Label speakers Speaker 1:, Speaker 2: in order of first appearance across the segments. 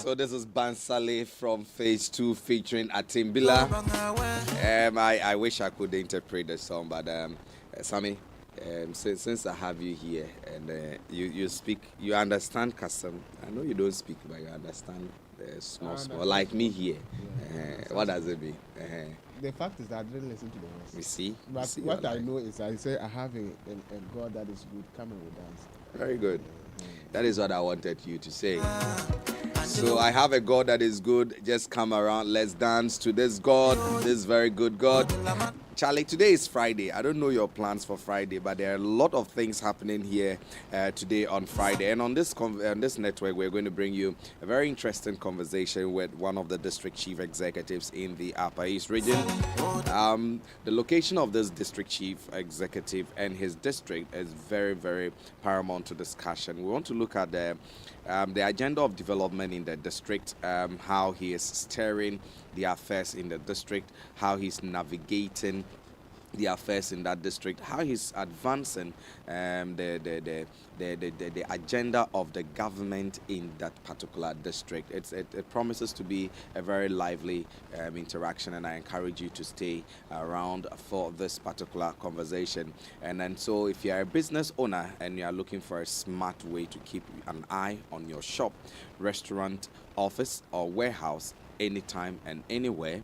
Speaker 1: So this is Bansale from Phase 2 featuring Atimbila. I wish I could interpret the song, but Sammy, since I have you here and you speak, you understand custom. I know you don't speak, but you understand small, like me here. What does it mean?
Speaker 2: The fact is that I didn't listen to the words.
Speaker 1: You see?
Speaker 2: But what I know is I say I have a God that is good coming with us.
Speaker 1: Very good. That is what I wanted you to say. So I have a God that is good. Just come around. Let's dance to this God, this very good God. Charlie, today is Friday. I don't know your plans for Friday, but there are a lot of things happening here today on Friday. And on this network, we're going to bring you a very interesting conversation with one of the district chief executives in the Upper East region. The location of this district chief executive and his district is very, very paramount to discussion. We want to look at the agenda of development in the district, how he is steering the affairs in the district, how he's navigating the affairs in that district, how he's advancing the agenda of the government in that particular district. It promises to be a very lively interaction, and I encourage you to stay around for this particular conversation. And then, so if you are a business owner and you are looking for a smart way to keep an eye on your shop, restaurant, office, or warehouse anytime and anywhere,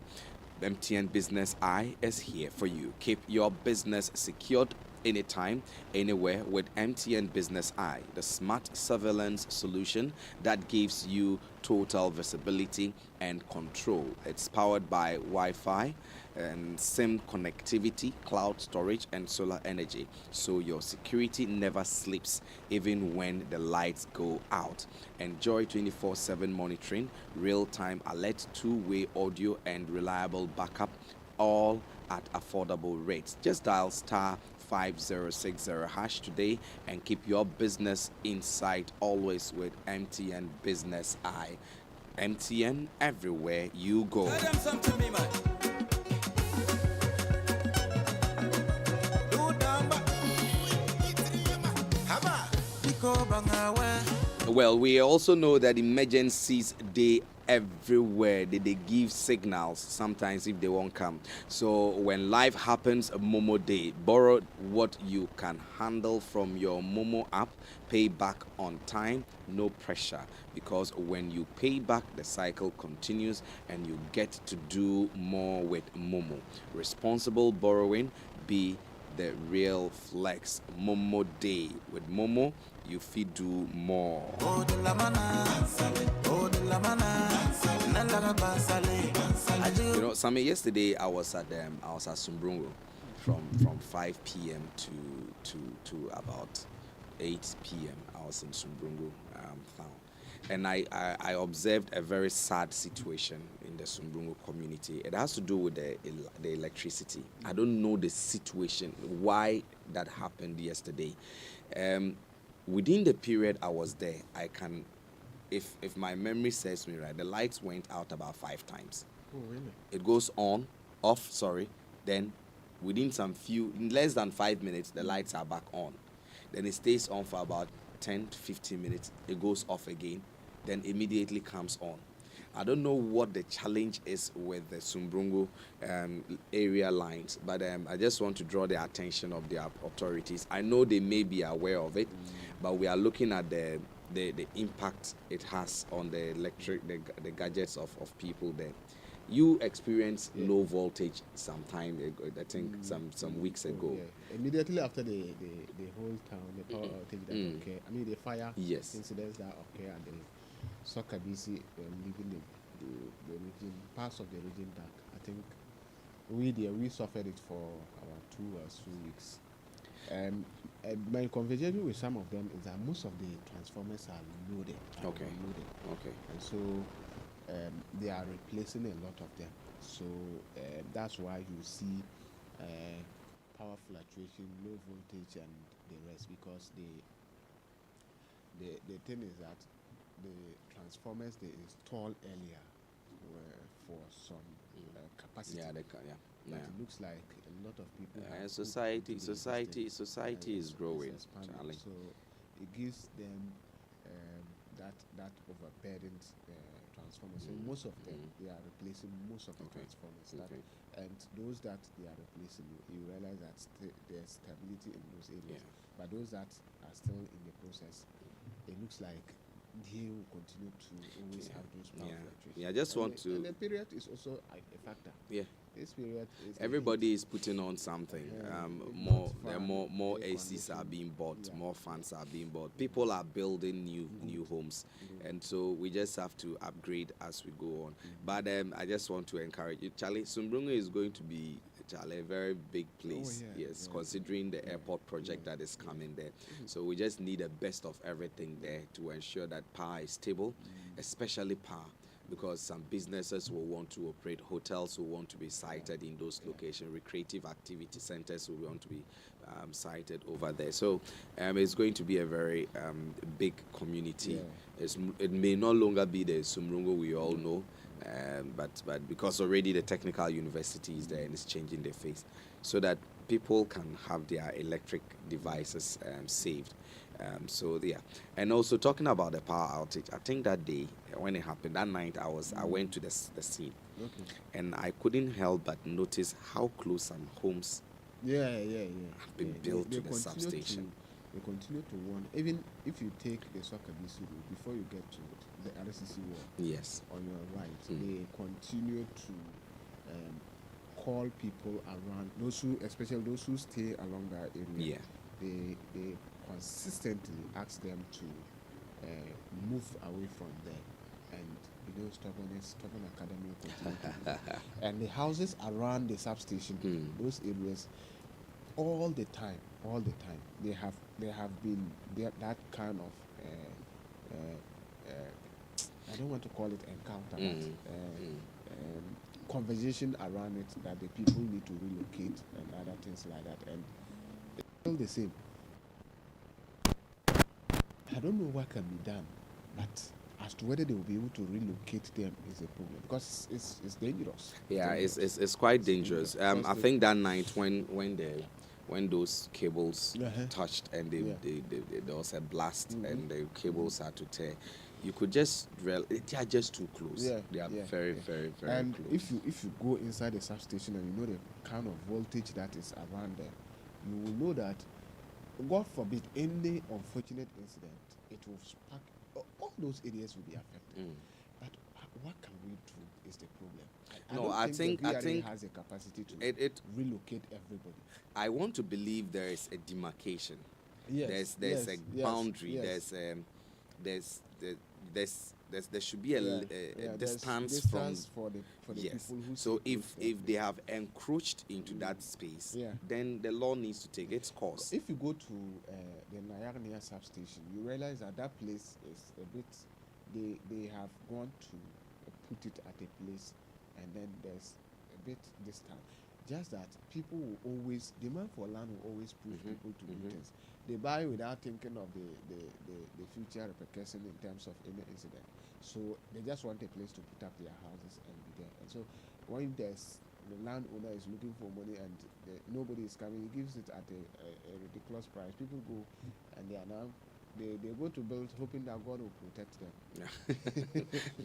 Speaker 1: MTN Business Eye is here for you. Keep your business secured anytime, anywhere with MTN Business Eye, the smart surveillance solution that gives you total visibility and control. It's powered by Wi-Fi and SIM connectivity, cloud storage, and solar energy, so your security never sleeps even when the lights go out. Enjoy 24/7 monitoring, real-time alert, two-way audio, and reliable backup, all at affordable rates. Just dial *5060# today and keep your business in sight always with MTN Business Eye. MTN everywhere you go. Well, we also know that emergencies, they everywhere. They give signals sometimes if they won't come. So when life happens, Momo Day, borrow what you can handle from your Momo app, pay back on time, no pressure, because when you pay back, the cycle continues and you get to do more with Momo. Responsible borrowing, be the real flex. Momo Day. With Momo, you fit do more. You know, Sammy, yesterday I was at Sumbrungu from 5 p.m. to about 8 p.m. I was in Sumbrungu town. And I observed a very sad situation in the Sumbrungu community. It has to do with the electricity. I don't know the situation, why that happened yesterday. Within the period I was there, I can, if my memory serves me right, the lights went out about 5 times.
Speaker 2: Oh, really?
Speaker 1: It goes on, off, then within in less than 5 minutes, the lights are back on. Then it stays on for about 10 to 15 minutes. It goes off again, then immediately comes on. I don't know what the challenge is with the Sumbrungu area lines, but I just want to draw the attention of the authorities. I know they may be aware of it, but we are looking at the impact it has on the the gadgets of people there. You experienced low voltage sometime ago, I think some weeks ago.
Speaker 2: Yeah. Immediately after the whole town, the power outage that occurred, I mean the fire
Speaker 1: Yes.
Speaker 2: incidents that occurred at the Soccer BC leaving the region, parts of the region that I think we suffered it for about 2 or 3 weeks. My conversation with some of them is that most of the transformers are loaded.
Speaker 1: Okay.
Speaker 2: Loaded. And so they are replacing a lot of them. So that's why you see power fluctuation, low voltage, and the rest, because the thing is that the transformers they install earlier for some capacity. But it looks like a lot of people.
Speaker 1: Society is growing, Charlie.
Speaker 2: So it gives them that overburdened transformers. So most of them they are replacing most of the transformers. And those that they are replacing, you realize that there's stability in those areas. But those that are still in the process, it looks like they will continue to always have those power fluctuations.
Speaker 1: I just want to.
Speaker 2: And the period is also a factor. This period is.
Speaker 1: Everybody is putting on something. More ACs are being bought. More fans are being bought. People are building new homes, and so we just have to upgrade as we go on. But I just want to encourage you, Charlie. Sumbrungu is going to be, Charlie, a very big place. Considering the airport project that is coming there. So we just need the best of everything there to ensure that power is stable, especially power. Because some businesses will want to operate, hotels will want to be sited in those locations, recreative activity centers will want to be sited over there. So it's going to be a very big community. It may no longer be the Sumbrungu we all know, but because already the technical university is there and it's changing their face, so that people can have their electric devices saved. And also talking about the power outage, I think that day when it happened, that night I went to the scene, and I couldn't help but notice how close some homes have been built to the substation.
Speaker 2: They continue to warn, even if you take the Soccer BC road before you get to the RCC wall. On your right, they continue to call people around, especially those who stay along that area. They consistently ask them to move away from there, and Stubborn Academy continue. And the houses around the substation, those areas, all the time, they have been that kind of I don't want to call it encounter, but conversation around it, that the people need to relocate and other things like that, and it's still the same. I don't know what can be done, but as to whether they will be able to relocate them is a problem, because it's dangerous.
Speaker 1: It's quite dangerous. I think that night when those cables touched and there was a blast and the cables had to tear, you could just they are just too close. They are very, very, very
Speaker 2: and
Speaker 1: close.
Speaker 2: If you go inside the substation and you know the kind of voltage that is around there, you will know that, God forbid, any unfortunate incident, it will spark. All those areas will be affected. But what can we do is the problem. I think the VRA has a capacity to relocate everybody.
Speaker 1: I want to believe there is a demarcation. There's a boundary. There should be a distance from
Speaker 2: for the people who.
Speaker 1: So if they have encroached into that space, then the law needs to take its course.
Speaker 2: If you go to the Nyarnia substation, you realize that place is a bit. They have gone to put it at a place, and then there's a bit distant. Just that people will always, demand for land will always push people to do things. They buy without thinking of the future repercussion in terms of any incident. So they just want a place to put up their houses and be there. And so when the landowner is looking for money and nobody is coming, he gives it at a ridiculous price. People go and they are now they go to build hoping that God will protect them.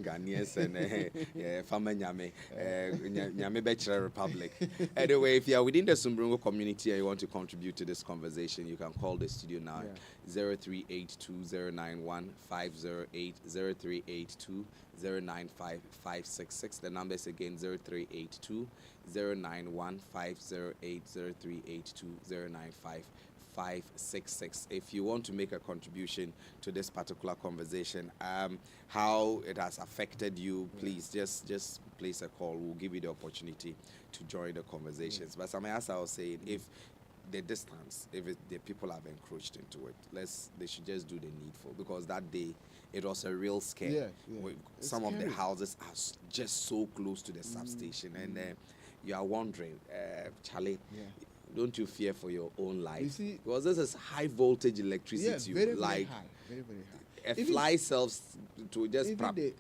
Speaker 1: Ghanaians and Fama Nyame, Nyame Bechra Republic. Anyway, if you are within the Sumbrungo community and you want to contribute to this conversation, you can call the studio now. 0382091508, 0382095566. The number is again 0382091508, 0382095566. If you want to make a contribution to this particular conversation, how it has affected you, please just place a call. We'll give you the opportunity to join the conversations. But as I was saying, if the distance, the people have encroached into it, they should just do the needful, because that day it was a real scare. Some of the houses are just so close to the substation, and you are wondering, Charlie, don't you fear for your own life?
Speaker 2: You see,
Speaker 1: because this is high voltage electricity.
Speaker 2: Very, very high. Very, very high.
Speaker 1: A fly cells to just
Speaker 2: even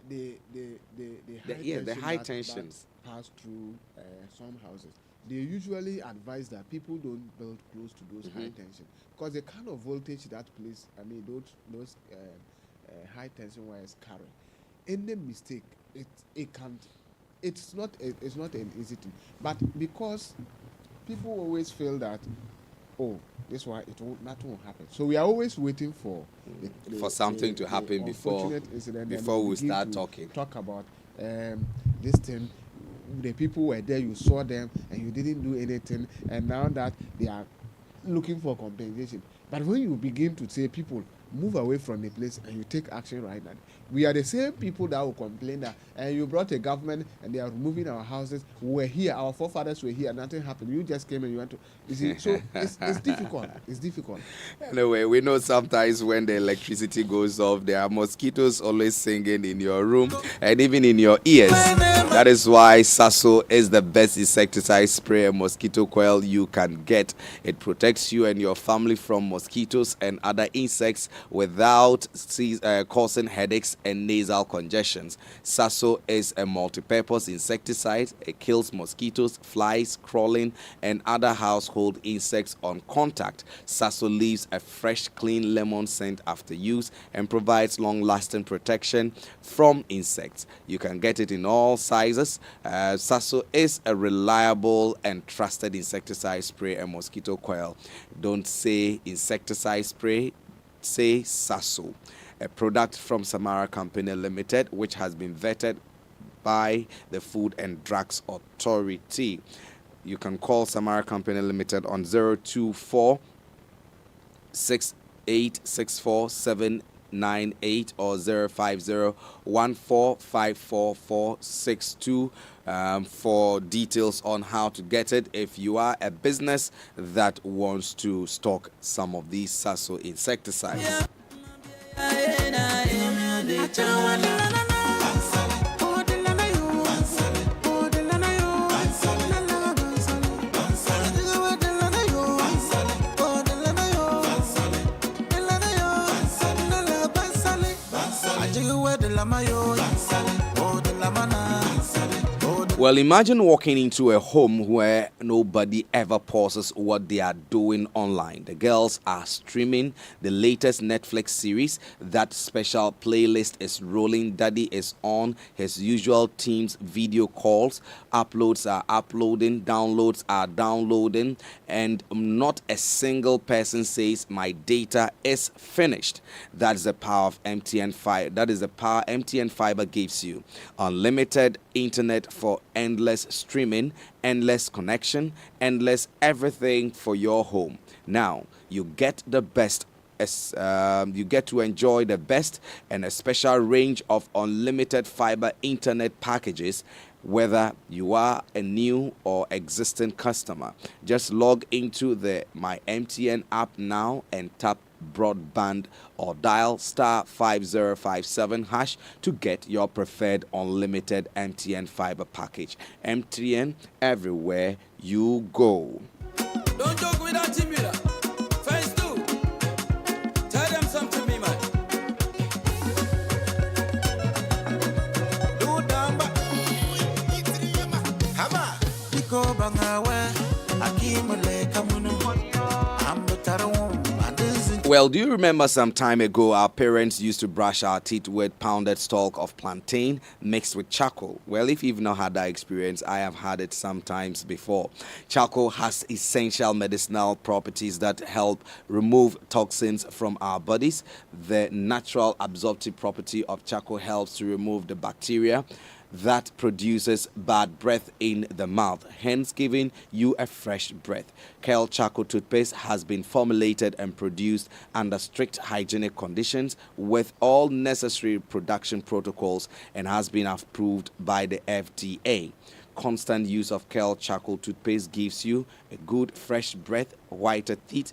Speaker 2: the
Speaker 1: high tensions
Speaker 2: that pass through some houses. They usually advise that people don't build close to those high tension, because the kind of voltage that place, those high tension wires carry, any mistake, it can't. It's not an easy thing, but because people always feel that, nothing will happen. So we are always waiting for
Speaker 1: something to happen before we start talking.
Speaker 2: Talk about this thing. The people were there, you saw them, and you didn't do anything, and now that they are looking for compensation. But when you begin to say, people, move away from the place and you take action right now, we are the same people that will complain that you brought a government and they are removing our houses. We were here, our forefathers were here, nothing happened. You just came and you went to. You see, so it's difficult. It's difficult.
Speaker 1: Anyway, we know sometimes when the electricity goes off, there are mosquitoes always singing in your room and even in your ears. That is why Sasso is the best insecticide spray and mosquito coil you can get. It protects you and your family from mosquitoes and other insects without causing headaches and nasal congestions. Sasso is a multi-purpose insecticide. It kills mosquitoes, flies, crawling, and other household insects on contact. Sasso leaves a fresh, clean lemon scent after use and provides long-lasting protection from insects. You can get it in all sizes. Sasso is a reliable and trusted insecticide spray and mosquito coil. Don't say insecticide spray, say Sasso, a product from Samara Company Limited, which has been vetted by the Food and Drugs Authority. You can call Samara Company Limited on 024 6864 798 or 050 1454462 for details on how to get it if you are a business that wants to stock some of these Sasso insecticides. Well, imagine walking into a home where nobody ever pauses what they are doing online. The girls are streaming the latest Netflix series. That special playlist is rolling. Daddy is on his usual Teams video calls. Uploads are uploading. Downloads are downloading. And not a single person says my data is finished. That's the power of MTN Fiber. That is the power MTN Fiber gives you. Unlimited internet for endless streaming, endless connection, endless everything for your home. Now you get the best. You get to enjoy the best and a special range of unlimited fiber internet packages, whether you are a new or existing customer. Just log into the My MTN app now and tap broadband or dial *5057# to get your preferred unlimited MTN fiber package. MTN everywhere you go.
Speaker 3: Don't joke with that, Timira. Phase 2. Tell them something, me man. Do damba. Haba. Niko bangawe. Akimule kamuno.
Speaker 1: Well, do you remember some time ago our parents used to brush our teeth with pounded stalk of plantain mixed with charcoal? Well, if you've not had that experience, I have had it sometimes before. Charcoal has essential medicinal properties that help remove toxins from our bodies. The natural absorptive property of charcoal helps to remove the bacteria that produces bad breath in the mouth, hence giving you a fresh breath. Kale Charcoal toothpaste has been formulated and produced under strict hygienic conditions with all necessary production protocols and has been approved by the FDA. Constant use of Kale Charcoal toothpaste gives you a good fresh breath, whiter teeth,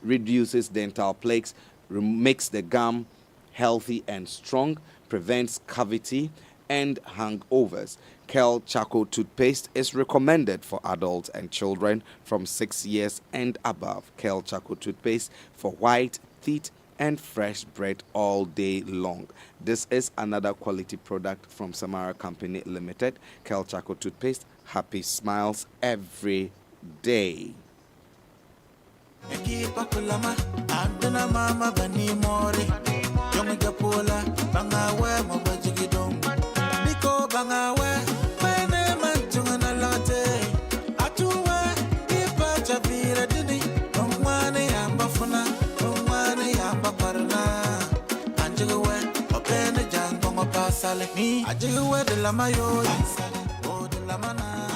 Speaker 1: reduces dental plaques, makes the gum healthy and strong, prevents cavity and hangovers. Kale Charcoal toothpaste is recommended for adults and children from 6 years and above. Kale Charcoal toothpaste for white teeth and fresh breath all day long. This is another quality product from Samara Company Limited. Kale Charcoal toothpaste, happy smiles every day.
Speaker 3: Me, I do wear the lamayo, oh the lamana,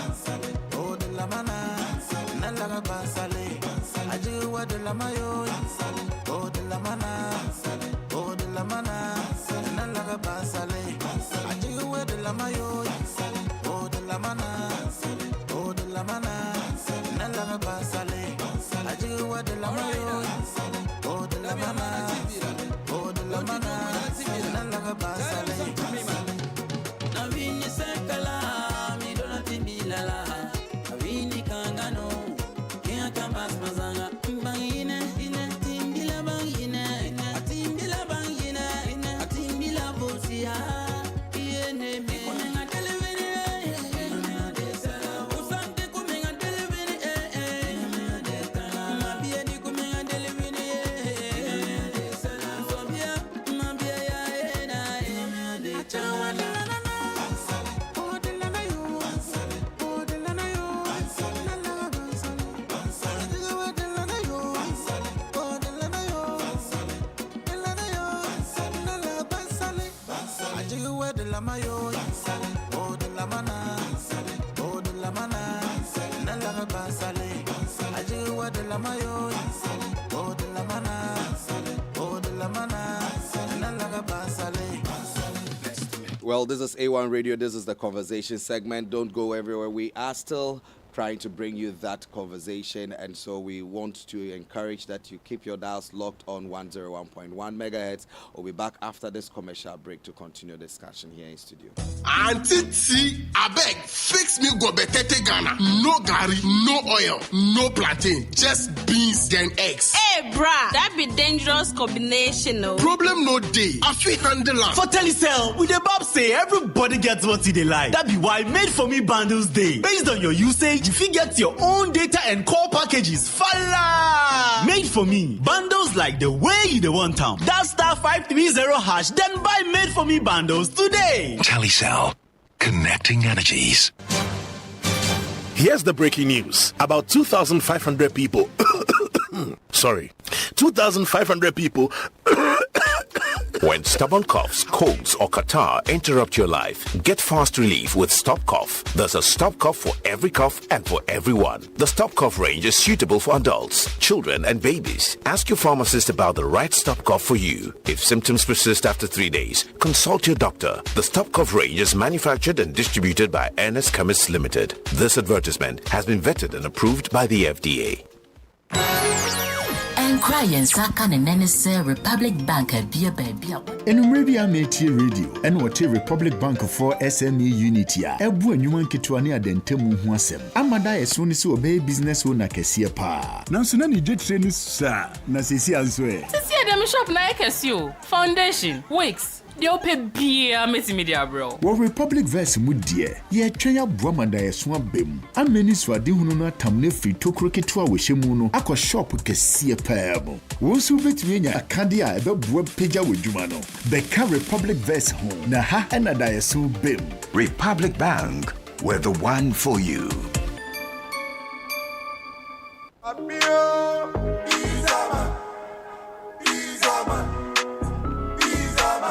Speaker 3: oh the lamana, Nalaga Bansale, I do wear the lamayo, oh the lamana, oh the lamana, Nalaga Bansale, I do wear the lamayo, oh the lamana, oh the lamana, Nalaga Bansale, I do wear the lamayo, oh the lamana, oh the lamana, Nalaga Bansale.
Speaker 1: Well, this is A1 Radio. This is the conversation segment. Don't go everywhere. We are still trying to bring you that conversation, and so we want to encourage that you keep your dials locked on 101.1 megahertz. We'll be back after this commercial break to continue discussion here in studio.
Speaker 4: Auntie T, I beg, fix me go betete Ghana. No gari, no oil, no plantain, just beans then eggs.
Speaker 5: Hey, brah, that be dangerous combination, no?
Speaker 4: Problem no day. I feel handle am.
Speaker 6: For Telecel, with the Bob say everybody gets what they like. That be why Made For Me bundles day. Based on your usage, you fit get your own data and call packages. Fala! Made For Me bundles like the way you the want them. That star 530 hash, then buy Made For Me bundles today.
Speaker 7: Telecel, connecting energies.
Speaker 8: Here's the breaking news. About 2,500 people 2,500 people
Speaker 7: When stubborn coughs, colds, or catarrh interrupt your life, get fast relief with Stop Cough. There's a Stop Cough for every cough and for everyone. The Stop Cough range is suitable for adults, children, and babies. Ask your pharmacist about the right Stop Cough for you. If symptoms persist after 3 days, consult your doctor. The Stop Cough range is manufactured and distributed by Ernest Chemists Limited. This advertisement has been vetted and approved by the FDA.
Speaker 9: Crying Saka and Nenese Republic Bank at Bia Baby.
Speaker 10: Enumeradia Meti Radio and what Republic Bank for SME Unitia. Ebu and you want Kituania Dentemu Huasem. Amada as soon as you obey business owner Kessia Pa. Now, so none jet train, sir. Nasisi Azwe.
Speaker 11: See them shop na Kesio. Foundation, Wix, The open beer, Miss Media, bro.
Speaker 10: Well, Republic Verse Mudia, ye Chaya Brahmanda swam bim. A many swadihuna tamne free to croquetua with Shemuno, aqua shop with Cassia Payable. Once you bet me a candia, the web pija with Jumano. Beka Republic Verse home, Naha and a diasu bim.
Speaker 12: Republic Bank, we're the one for you.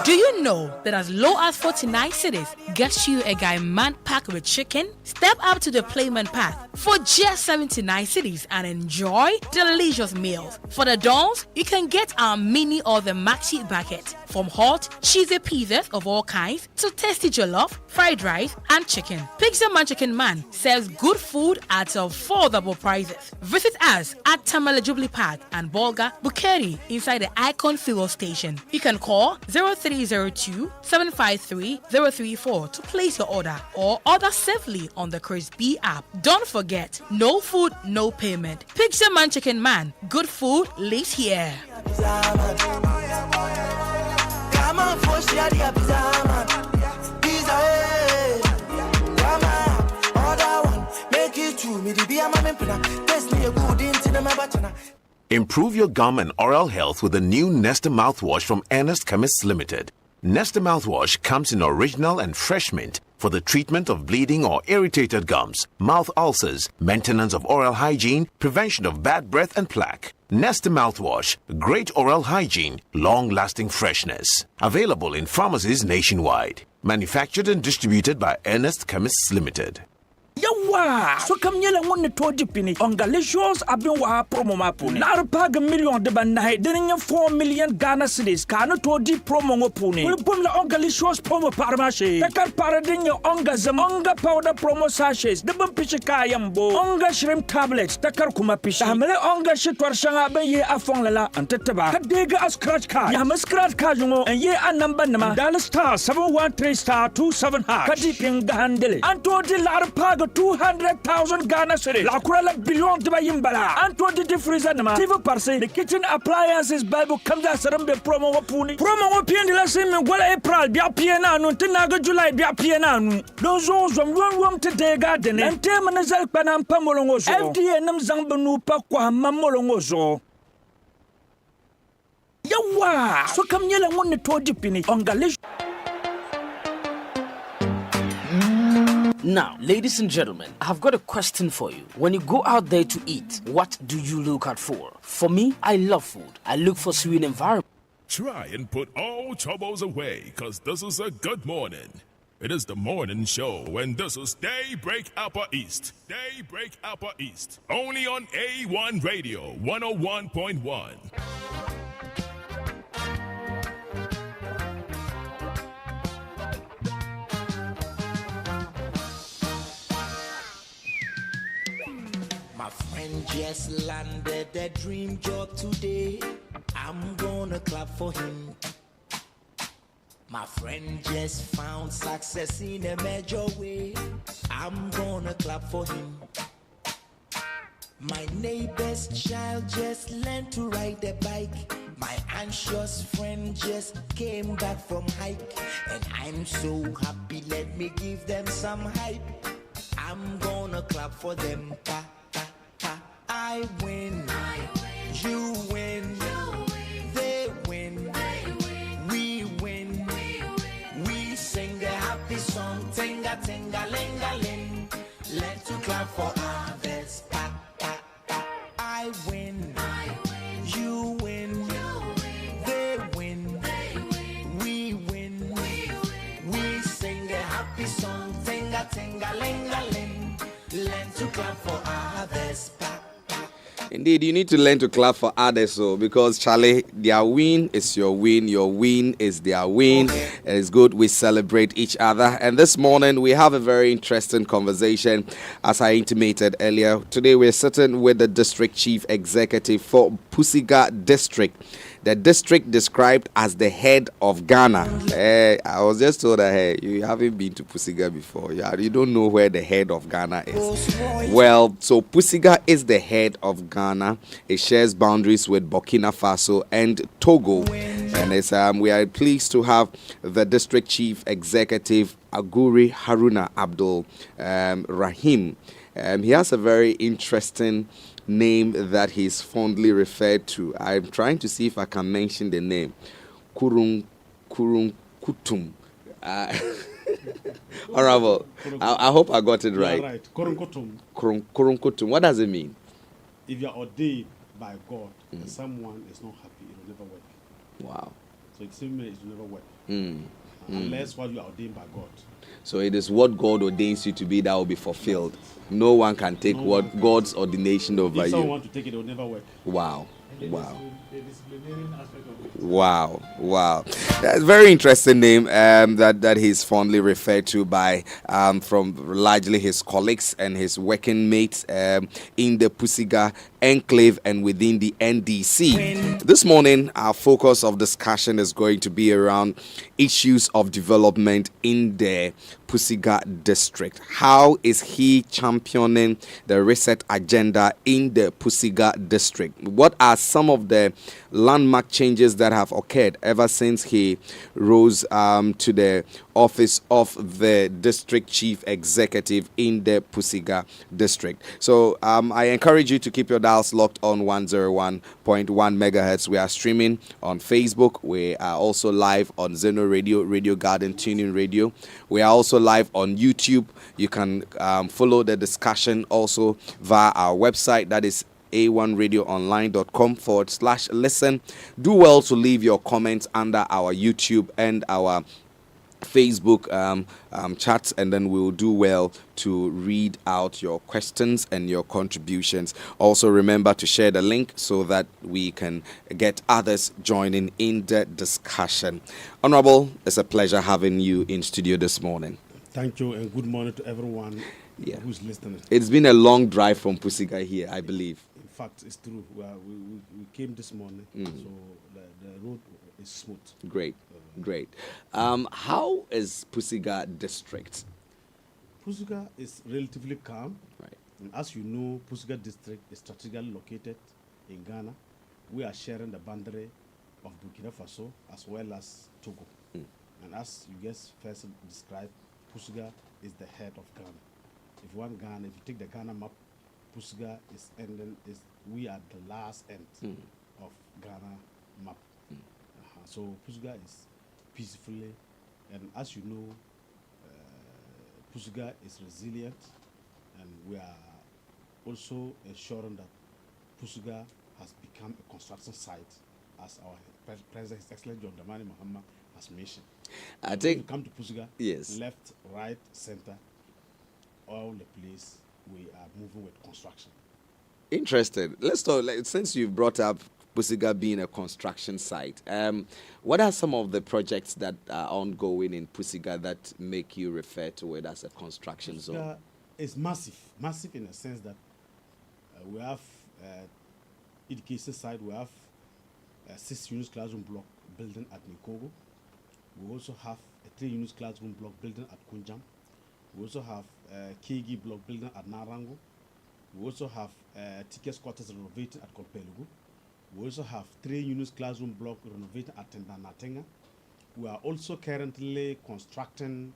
Speaker 13: Do you know that as low as 49 cities gets you a guy man pack with chicken? Step up to the Playman pack for just 79 cities and enjoy delicious meals. For the dolls, you can get our mini or the maxi bucket. From hot, cheesy pizzas of all kinds to tasty jollof, fried rice, and chicken. Pizza Man Chicken Man serves good food at affordable prices. Visit us at Tamale Jubilee Park and Bolga, Bukeri inside the Icon Fuel Station. You can call 0302-753-034 to place your order or order safely on the Chris B app. Don't forget, no food, no payment. Pizza Man Chicken Man, good food lives here.
Speaker 7: Improve your gum and oral health with the new Nesta mouthwash from Ernest Chemists Limited. Nesta mouthwash comes in original and fresh mint for the treatment of bleeding or irritated gums, mouth ulcers, maintenance of oral hygiene, prevention of bad breath and plaque. Nesta mouthwash, great oral hygiene, long-lasting freshness. Available in pharmacies nationwide. Manufactured and distributed by Ernest Chemists Limited.
Speaker 14: Yawa! So come yellow one the told pini on Galicious Abinwa promo mapuni. Lar pag a million de banai, then 4 million Ghana cities, cannot to deep promo puni. We'll put the on Galicious promo parmache. The car parading your onga zamonga powder promo sachets, the bumpichika yambo, onga shrimp tablets, the karkuma pisha, hamele onga shitwar shanga be ye afonla and tetaba. Kadega a scratch card, Yama scratch cajumo, and ye a number nama, $star 713 star 27 hash. Kadiping handle. And to the lar pag 200,000 Ghana cedis. La Kurala billion to Bayimbala. And 20 freezer nama. TV parse. The kitchen appliances Bible comes as a promo puni. Promo pien de la same Guala April, Bia Piana, no Tenaga July, Bia Piana. Those from room to the garden and Temanazal Panam Pamolongoso. FDA Nam Zambanu Pakwa Mamolongoso. Yawa! So come yell and one the told pini on Galish.
Speaker 15: Now, ladies and gentlemen, I have got a question for you. When you go out there to eat, what do you look out for? For me, I love food. I look for serene environment.
Speaker 16: Try and put all troubles away, because this is a good morning. It is the morning show, and this is Daybreak Upper East. Daybreak Upper East. Only on A1 Radio 101.1.
Speaker 3: My friend just landed a dream job today. I'm gonna clap for him. My friend just found success in a major way. I'm gonna clap for him. My neighbor's child just learned to ride a bike. My anxious friend just came back from hike. And I'm so happy, let me give them some hype. I'm gonna clap for them. Pa, pa, pa. I win. You win. They win. We win. We sing a happy song. Tinga, tinga, linga, ling. Let's clap for others. Pa, pa, pa. I win. You win. They win. We win. We sing a happy song. Tinga, tinga, linga, ling. Learn to clap for others.
Speaker 1: Indeed, you need to learn to clap for others, so because Charlie, their win is your win is their win. It is good we celebrate each other. And this morning we have a very interesting conversation, as I intimated earlier. Today we're sitting with the district chief executive for Pusiga district. The district described as the head of Ghana. I was just told that, hey, you haven't been to Pusiga before. You don't know where the head of Ghana is. Well, so Pusiga is the head of Ghana. It shares boundaries with Burkina Faso and Togo. And it's, we are pleased to have the District Chief Executive Aguri Haruna Abdul Rahim. He has a very interesting name that he's fondly referred to. I'm trying to see if I can mention the name. Kurung Kutum. Honorable, I hope I got it right.
Speaker 17: You are right. Kurung Kutum.
Speaker 1: Kurung Kutum. What does it mean?
Speaker 17: If you are ordained by God and someone is not happy, it will never work.
Speaker 1: Wow.
Speaker 17: So it seems it will never work. Unless what you are ordained by God.
Speaker 1: So it is what God ordains you to be that will be fulfilled. No one can take God's ordination over you.
Speaker 17: If someone wants to take it, it will never work.
Speaker 1: Wow. Wow. Wow. That's a very interesting name that he's fondly referred to by from largely his colleagues and his working mates in the Pusiga enclave and within the NDC. This morning, our focus of discussion is going to be around issues of development in the Pusiga district. How is he championing the reset agenda in the Pusiga district? What are some of the landmark changes that have occurred ever since he rose to the office of the district chief executive in the Pusiga district? So I encourage you to keep your dials locked on 101.1 megahertz. We are streaming on Facebook. We are also live on Zeno Radio, Radio Garden, TuneIn Radio. We are also live on YouTube. You can follow the discussion also via our website, that is a1radioonline.com/listen. Do well to leave your comments under our YouTube and our Facebook chats, and then we will do well to read out your questions and your contributions. Also remember to share the link so that we can get others joining in the discussion. Honorable, it's a pleasure having you in studio this morning.
Speaker 17: Thank you, and good morning to everyone who's listening.
Speaker 1: It's been a long drive from Pusiga here, I believe.
Speaker 17: In fact, it's true. We came this morning, so the road is smooth.
Speaker 1: Great. How is Pusiga district?
Speaker 17: Pusiga is relatively calm.
Speaker 1: Right.
Speaker 17: And as you know, Pusiga district is strategically located in Ghana. We are sharing the boundary of Burkina Faso as well as Togo. And as you guys first described, Pusiga is the head of Ghana. If you want Ghana, if you take the Ghana map, Pusiga is ending. We are the last end of Ghana map. So Pusiga is peacefully, and as you know, Pusiga is resilient, and we are also ensuring that Pusiga has become a construction site, as our President, His Excellency John Dramani Mahama, has mentioned.
Speaker 1: I think
Speaker 17: you come to Pusiga,
Speaker 1: yes,
Speaker 17: left, right, center, all the place we are moving with construction.
Speaker 1: Interested. Let's talk. Since you've brought up Pusiga being a construction site, what are some of the projects that are ongoing in Pusiga that make you refer to it as a construction zone?
Speaker 17: It's massive in the sense that we have education side. We have 6 units classroom block building at Nikogo. We also have a 3 units classroom block building at Kunjam. We also have a KG block building at Narango. We also have tickets quarters renovated at Kolpelugu. We also have 3 units classroom block renovated at Tendanatenga. We are also currently constructing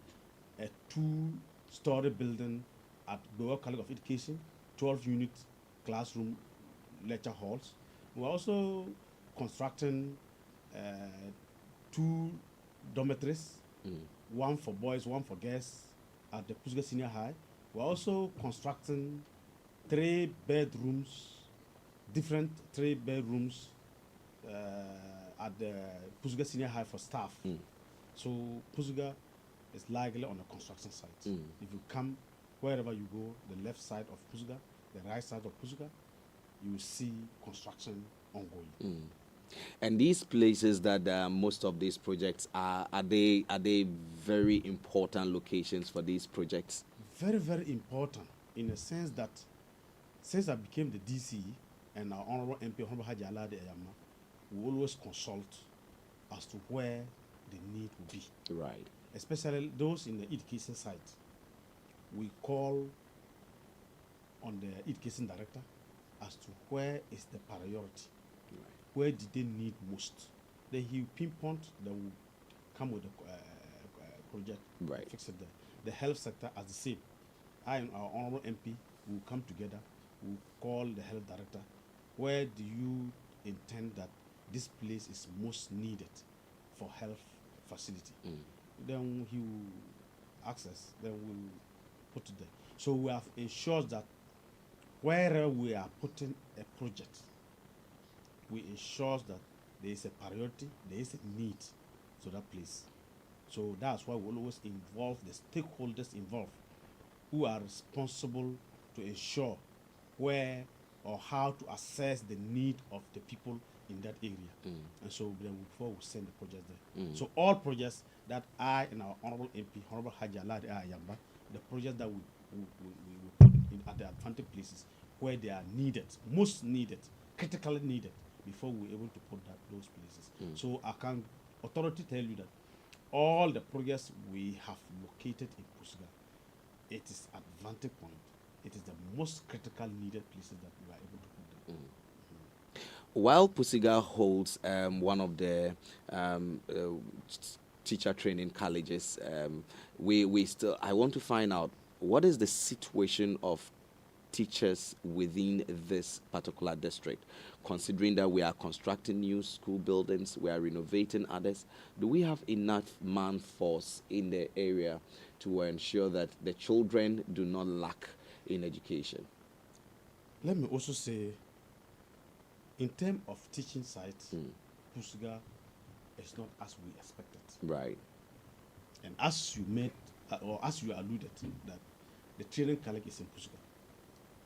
Speaker 17: a 2-story building at Bewa College of Education, 12 unit classroom lecture halls. We are also constructing 2 dormitories, 1 for boys, 1 for girls at the Pusiga Senior High. We are also constructing 3 bedrooms, different 3 bedrooms at the Pusiga Senior High for staff. So Pusiga is likely on a construction site. If you come wherever you go, the left side of Pusiga, the right side of Pusiga, you will see construction ongoing.
Speaker 1: And these places that most of these projects are they very important locations for these projects?
Speaker 17: Very, very important in the sense that since I became the DC and our Honorable MP, Honorable Haji Alade Ayama, we always consult as to where the need will be.
Speaker 1: Right.
Speaker 17: Especially those in the education side. We call on the education director as to where is the priority. Right. Where did they need most? then he pinpoint, then will come with a project,
Speaker 1: right?
Speaker 17: Fix it there. The health sector as the same. I and our honorable MP will come together. Will call the health director. Where do you intend that this place is most needed for health facility? Then he will access. Then we'll put it there. So we have ensured that wherever we are putting a project, we ensure that there is a priority, there is a need to that place. So that's why we'll always involve the stakeholders involved who are responsible to ensure where or how to assess the need of the people in that area. And so then before we send the project there. So all projects that I and our honorable MP, Honorable Haji Alade Ayamba, the projects that we put in at the advantage places where they are needed, most needed, critically needed, before we're able to put those places. So I can authority tell you that all the projects we have located in Pusuga, it is at vantage point. It is the most critical needed places that we are able to put them.
Speaker 1: While Pusuga holds one of the teacher training colleges, I want to find out what is the situation of teachers within this particular district, considering that we are constructing new school buildings, we are renovating others. Do we have enough man force in the area to ensure that the children do not lack in education?
Speaker 17: Let me also say, in terms of teaching sites, Pusuga is not as we expected.
Speaker 1: Right.
Speaker 17: And as you made, or as you alluded, that the training college is in Pusuga.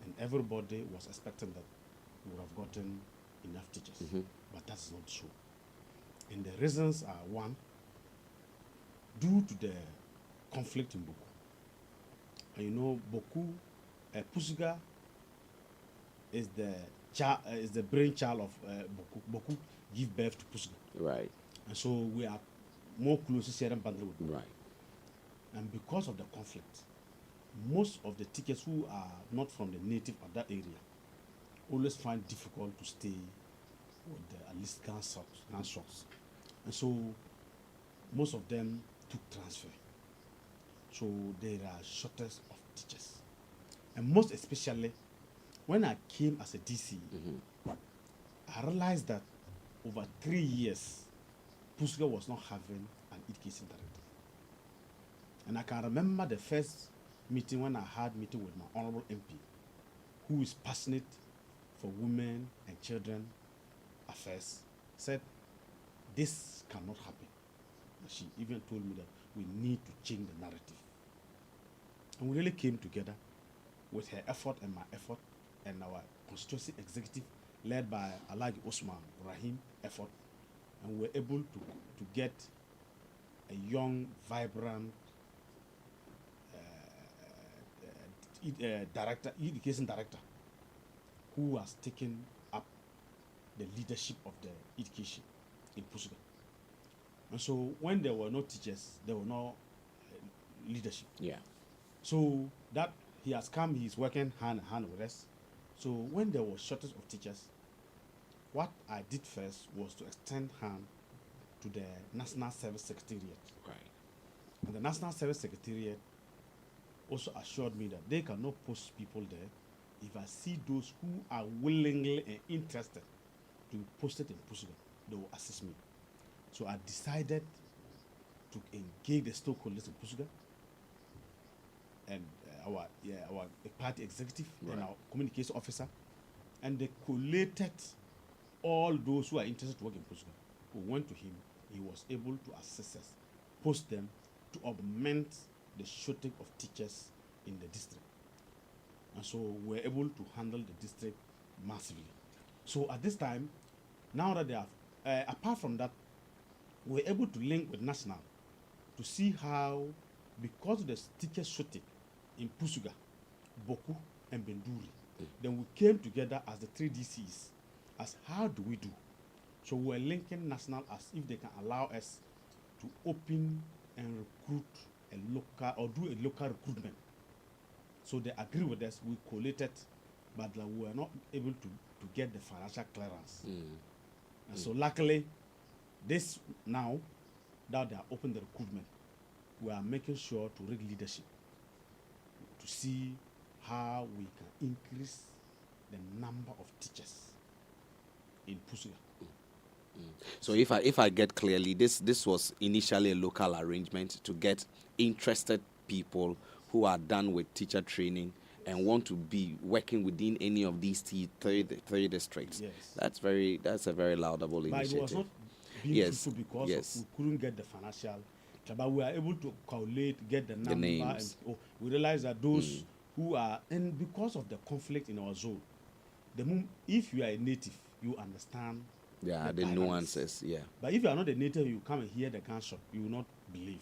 Speaker 17: And everybody was expecting that we would have gotten enough teachers. But that's not true. And the reasons are, one, due to the conflict in Boku. And you know, Boku, Pusuga is the brainchild of Boku. Boku give birth to Pusuga.
Speaker 1: Right.
Speaker 17: And so we are more close to Sierra Bandle with Boku.
Speaker 1: Right.
Speaker 17: And because of the conflict, most of the teachers who are not from the native of that area always find difficult to stay with the at least gunshots. And so most of them took transfer. So there are shortage of teachers. And most especially, when I came as a DC, I realized that over 3 years, Pusuga was not having an education director. And I can remember the first meeting when I had meeting with my honorable MP, who is passionate for women and children affairs, said, this cannot happen. And she even told me that we need to change the narrative. And we really came together with her effort and my effort and our constituency executive led by Alhaji Osman Rahim effort, and we were able to get a young, vibrant education director who has taken up the leadership of the education in Pusuga. And so when there were no teachers, there were no leadership.
Speaker 1: Yeah.
Speaker 17: So that he has come, he's working hand in hand with us. So when there was shortage of teachers, what I did first was to extend hand to the National Service Secretariat.
Speaker 1: Right.
Speaker 17: And the National Service Secretariat also assured me that they cannot post people there. If I see those who are willingly and interested to be posted in Pusuga, they will assist me. So I decided to engage the stakeholders in Pusuga and our party executive and our communication officer, and they collated all those who are interested to work in Pusuga. We went to him. He was able to assist us, post them to augment the shortage of teachers in the district. And so we're able to handle the district massively. So at this time, now that they have, apart from that, we're able to link with National to see how, because of the teacher shortage in Pusuga, Boku, and Benduri, then we came together as the 3 DCs as how do we do. So we're linking National as if they can allow us to open and recruit a local or do a local recruitment. So they agree with us, we collated, but we were not able to get the financial clearance. And so luckily, This now that they are open the recruitment, we are making sure to rig leadership to see how we can increase the number of teachers in Pusuga.
Speaker 1: So if I get clearly, this was initially a local arrangement to get interested people who are done with teacher training and want to be working within any of these three districts.
Speaker 17: Yes.
Speaker 1: That's a very laudable initiative.
Speaker 17: But it was not being fruitful because we couldn't get the financial. But we are able to collate, get the number,
Speaker 1: names.
Speaker 17: And we realize that those who are, and because of the conflict in our zone, if you are a native, you understand.
Speaker 1: Yeah, the nuances. Yeah.
Speaker 17: But if you are not a native, you come and hear the gunshot, you will not believe.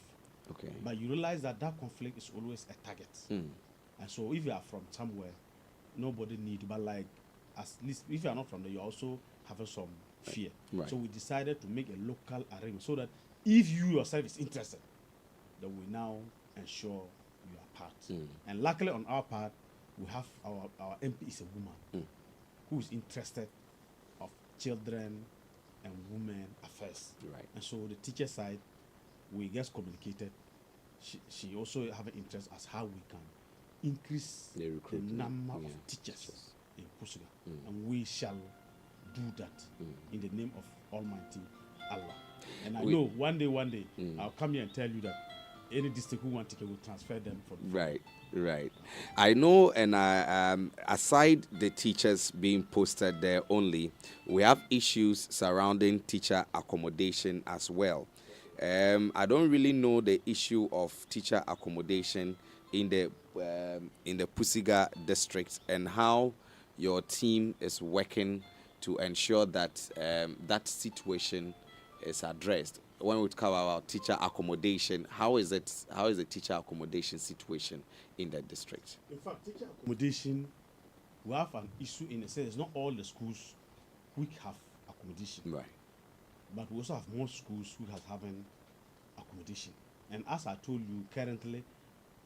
Speaker 1: Okay.
Speaker 17: But you realize that conflict is always a target. And so if you are from somewhere, nobody need. But like, at least if you are not from there, you also have some fear.
Speaker 1: Right.
Speaker 17: So we decided to make a local arrangement so that if you yourself is interested, then we now ensure you are part. And luckily on our part, we have our MP is a woman who is interested of children and women affairs.
Speaker 1: Right.
Speaker 17: And so the teacher side, we just communicated. She also have an interest as how we can increase the number of teachers in Pusuga. And we shall do that in the name of Almighty Allah. And I know one day, I'll come here and tell you that any district who want ticket will transfer them from.
Speaker 1: Right. I know, and aside the teachers being posted there only, we have issues surrounding teacher accommodation as well. I don't really know the issue of teacher accommodation in the Pusiga district and how your team is working to ensure that that situation is addressed. When we talk about teacher accommodation, how is the teacher accommodation situation in that district?
Speaker 17: In fact, teacher accommodation, we have an issue in the sense not all the schools which have accommodation.
Speaker 1: Right.
Speaker 17: But we also have more schools who have having accommodation. And as I told you, currently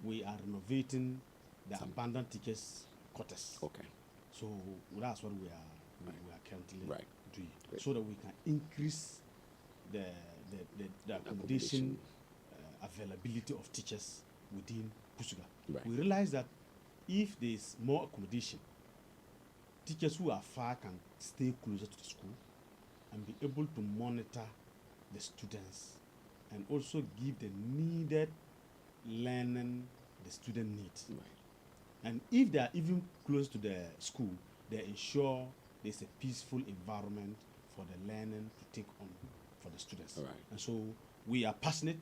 Speaker 17: we are renovating the abandoned teachers' quarters.
Speaker 1: Okay.
Speaker 17: So that's what we are currently doing,
Speaker 1: Great.
Speaker 17: so that we can increase the accommodation availability of teachers within Pusuga.
Speaker 1: Right.
Speaker 17: We realize that if there is more accommodation, teachers who are far can stay closer to the school and be able to monitor the students and also give the needed learning the student needs.
Speaker 1: Right.
Speaker 17: And if they are even close to the school, they ensure there's a peaceful environment for the learning to take on for the students.
Speaker 1: Right.
Speaker 17: And so we are passionate.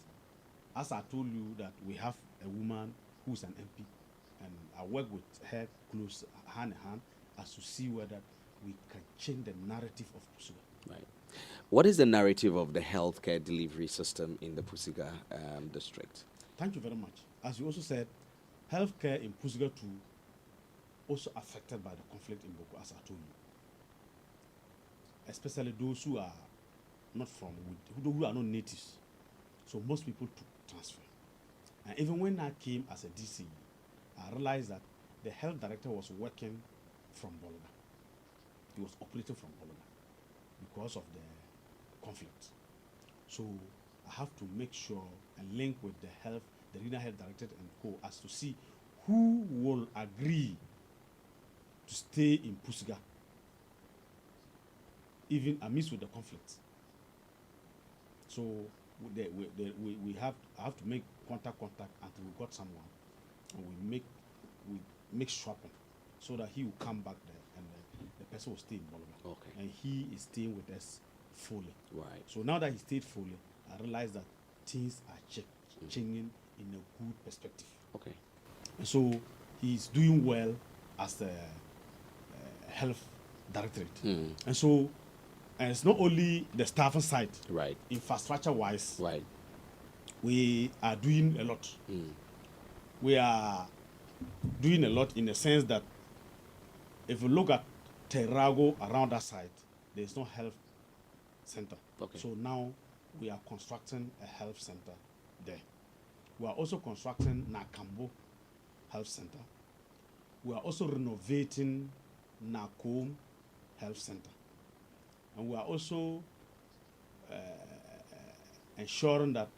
Speaker 17: As I told you that we have a woman who's an MP, and I work with her close hand in hand as to see whether we can change the narrative of Pusuga.
Speaker 1: Right. What is the narrative of the healthcare delivery system in the Pusiga district?
Speaker 17: Thank you very much. As you also said, healthcare in Pusiga too also affected by the conflict in Boko, as I told you. Especially those who are not from, who are not natives. So most people took transfer. And even when I came as a DC, I realized that the health director was working from Bologa. He was operating from Bologa because of the conflict. So I have to make sure and link with the regional health director and co as to see who will agree to stay in Pusiga, even amidst with the conflict. So I have to make contact until we got someone, and we make swapping so that he will come back there and the person will stay in Bologa.
Speaker 1: Okay.
Speaker 17: And he is staying with us fully.
Speaker 1: Right.
Speaker 17: So now that he stayed fully, I realize that things are changing in a good perspective.
Speaker 1: Okay.
Speaker 17: And so he's doing well as the health directorate. And so and it's not only the staffing side,
Speaker 1: right?
Speaker 17: Infrastructure wise,
Speaker 1: right?
Speaker 17: We are doing a lot. We are doing a lot in the sense that if you look at Terrago around that side, there is no health center.
Speaker 1: Okay.
Speaker 17: So now we are constructing a health center there. We are also constructing Nakambo Health Center. We are also renovating Nakom Health Center. And we are also ensuring that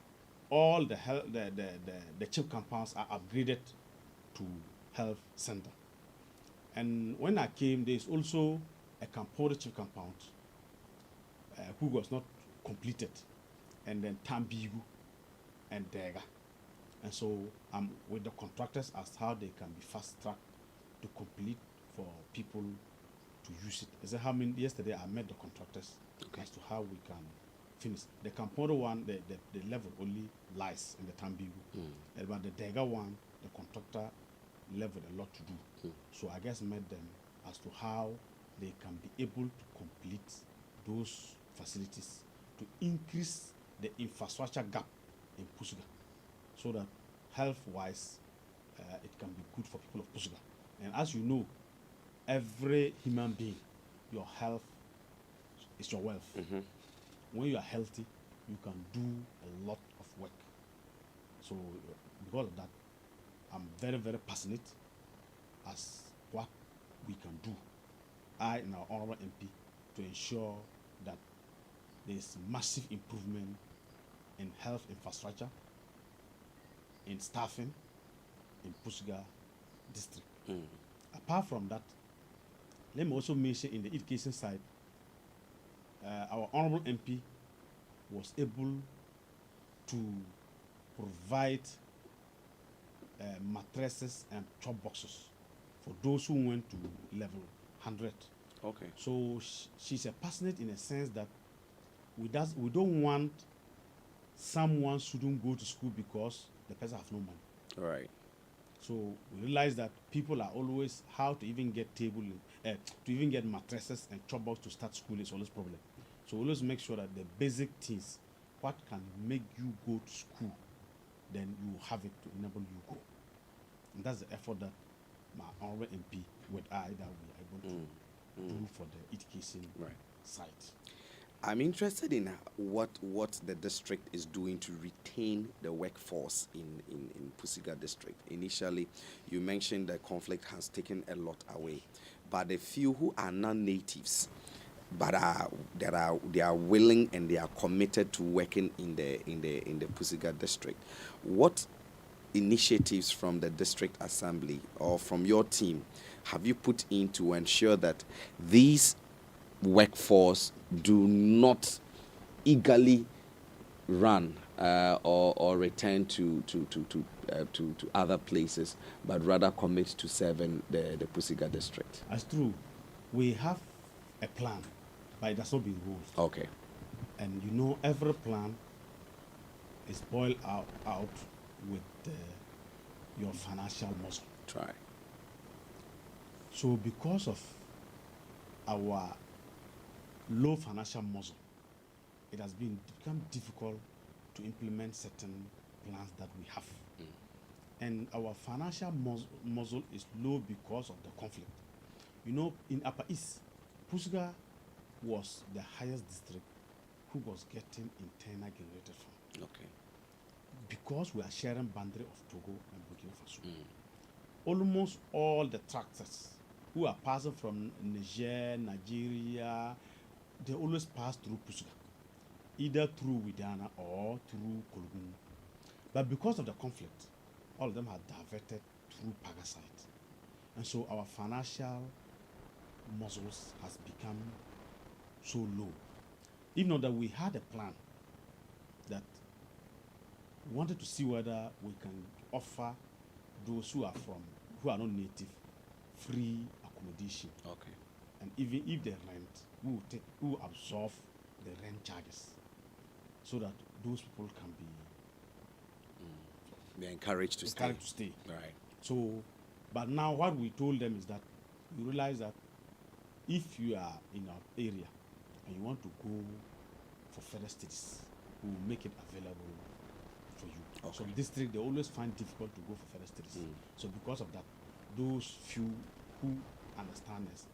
Speaker 17: all the chip compounds are upgraded to health center. And when I came, there's also a Kampoda chip compound who was not completed, and then Tambigu and Dega. And so I'm with the contractors as how they can be fast-tracked to complete for people to use it. As I mean, yesterday I met the contractors as to how we can finish. The Kampoda one, the level only lies in the Tambigu. But the Dega one, the contractor level a lot to do. So I guess met them as to how they can be able to complete those facilities to increase the infrastructure gap in Pusuga, so that health-wise it can be good for people of Pusuga. And as you know, every human being, your health is your wealth. When you are healthy, you can do a lot of work. So because of that, I'm very, very passionate as what we can do, I and our honorable MP, to ensure that there is massive improvement in health infrastructure, in staffing, in Pusuga district. Apart from that, let me also mention in the education side, our honorable MP was able to provide mattresses and chop boxes for those who went to level 100.
Speaker 1: Okay.
Speaker 17: So she's a passionate in a sense that we don't want someone shouldn't go to school because the person have no money.
Speaker 1: All right.
Speaker 17: So we realize that people are always how to even get to even get mattresses and chop box to start school is always problem. So we always make sure that the basic things, what can make you go to school, then you have it to enable you go. And that's the effort that my honorable MP with I that we are able to do for the education side.
Speaker 1: I'm interested in what the district is doing to retain the workforce in Pusiga district. Initially, you mentioned the conflict has taken a lot away, but the few who are non-natives, but they are willing and they are committed to working in the Pusiga district. What initiatives from the district assembly or from your team have you put in to ensure that these workforce do not eagerly run or return to other places, but rather commit to serving the Pusiga district?
Speaker 17: That's true. We have a plan, but it has not been rolled.
Speaker 1: Okay.
Speaker 17: And you know, every plan is boiled out with your financial muscle.
Speaker 1: Try.
Speaker 17: So because of our low financial muscle, it has become difficult to implement certain plans that we have. And our financial muscle is low because of the conflict. You know, in Upper East, Pusiga was the highest district who was getting internal generated fund.
Speaker 1: Okay.
Speaker 17: Because we are sharing boundary of Togo and Burkina Faso. Almost all the tractors who are passing from Niger, Nigeria, they always pass through Pusiga, either through Widana or through Kolugun. But because of the conflict, all of them are diverted through Pagasite. And so our financial muscles has become so low. Even though that we had a plan that we wanted to see whether we can offer those who are not native free accommodation.
Speaker 1: Okay.
Speaker 17: And even if they rent, we will absorb the rent charges so that those people can be
Speaker 1: they're encouraged to stay.
Speaker 17: Right. So, but now what we told them is that you realize that if you are in our area and you want to go for further studies, we will make it available for you.
Speaker 1: Okay.
Speaker 17: So district, they always find difficult to go for further studies. So because of that, those few who understand us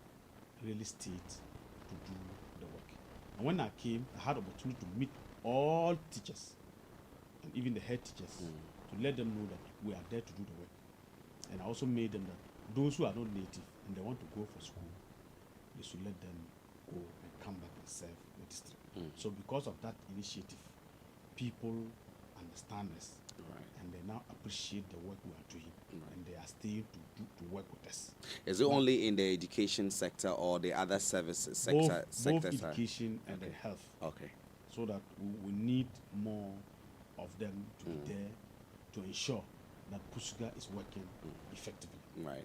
Speaker 17: really stayed to do the work. And when I came, I had opportunity to meet all teachers and even the head teachers to let them know that we are there to do the work. And I also made them that those who are not native and they want to go for school, they should let them go and come back and serve the district. So because of that initiative, people understand us, and they now appreciate the work we are doing, and they are staying to work with us.
Speaker 1: Is it only in the education sector or the other services sector?
Speaker 17: Both education and the health.
Speaker 1: Okay.
Speaker 17: So that we need more of them to be there to ensure that Pusuga is working effectively.
Speaker 1: Right.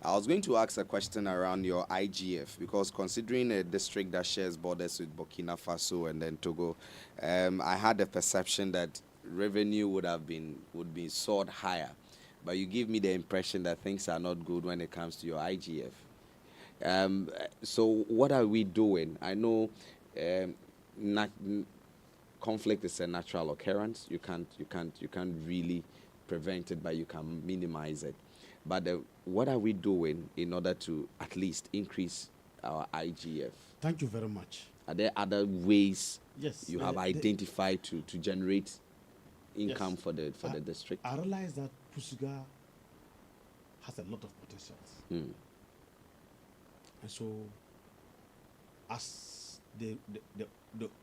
Speaker 1: I was going to ask a question around your IGF, because considering a district that shares borders with Burkina Faso and then Togo, I had the perception that revenue would be sought higher, but you give me the impression that things are not good when it comes to your IGF. So what are we doing? I know conflict is a natural occurrence. You can't really prevent it, but you can minimize it. But what are we doing in order to at least increase our IGF?
Speaker 17: Thank you very much.
Speaker 1: Are there other ways you have identified to generate income for the district?
Speaker 17: I realize that Pusuga has a lot of potentials. And so, as the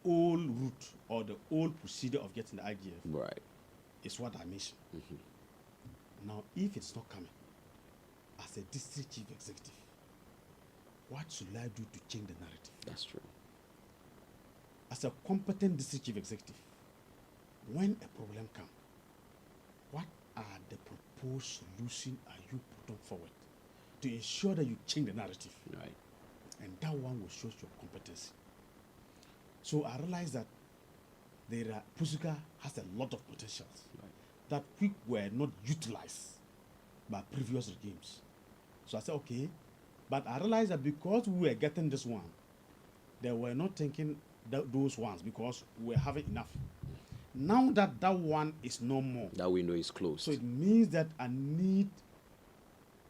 Speaker 17: old route or the old procedure of getting the IGF is what I mentioned. Now, if it's not coming, as a district chief executive, what should I do to change the narrative?
Speaker 1: That's true.
Speaker 17: As a competent district chief executive, when a problem comes, what are the proposed solutions are you putting forward to ensure that you change the narrative?
Speaker 1: Right.
Speaker 17: And that one will show your competency. So I realized that Pusuga has a lot of potentials that we were not utilized by previous regimes. So I said, okay, but I realized that because we were getting this one, they were not thinking those ones because we were having enough. Now that one is no more,
Speaker 1: that window is closed.
Speaker 17: So it means that I need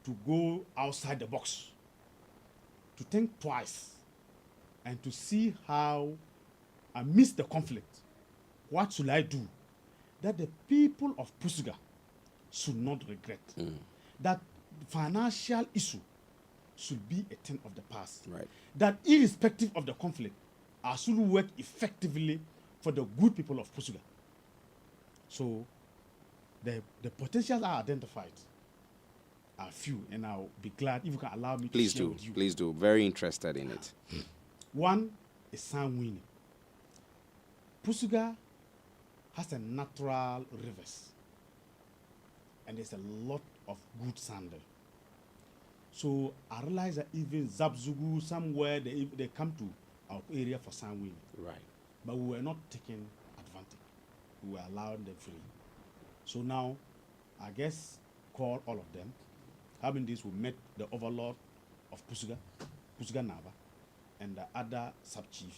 Speaker 17: to go outside the box, to think twice, and to see how, amidst the conflict, what should I do that the people of Pusuga should not regret? That financial issue should be a thing of the past.
Speaker 1: Right.
Speaker 17: That irrespective of the conflict, I should work effectively for the good people of Pusuga. So the potentials are identified are few, and I'll be glad if you can allow me to share with you.
Speaker 1: Please do. Very interested in it.
Speaker 17: One is sand winning. Pusuga has a natural rivers, and there's a lot of good sand there. So I realize that even Zabzugu, somewhere they come to our area for sand winning.
Speaker 1: Right.
Speaker 17: But we were not taking advantage. We were allowing them free. So now, I guess, call all of them. Having this, we met the overlord of Pusuga Naba, and the other sub-chief,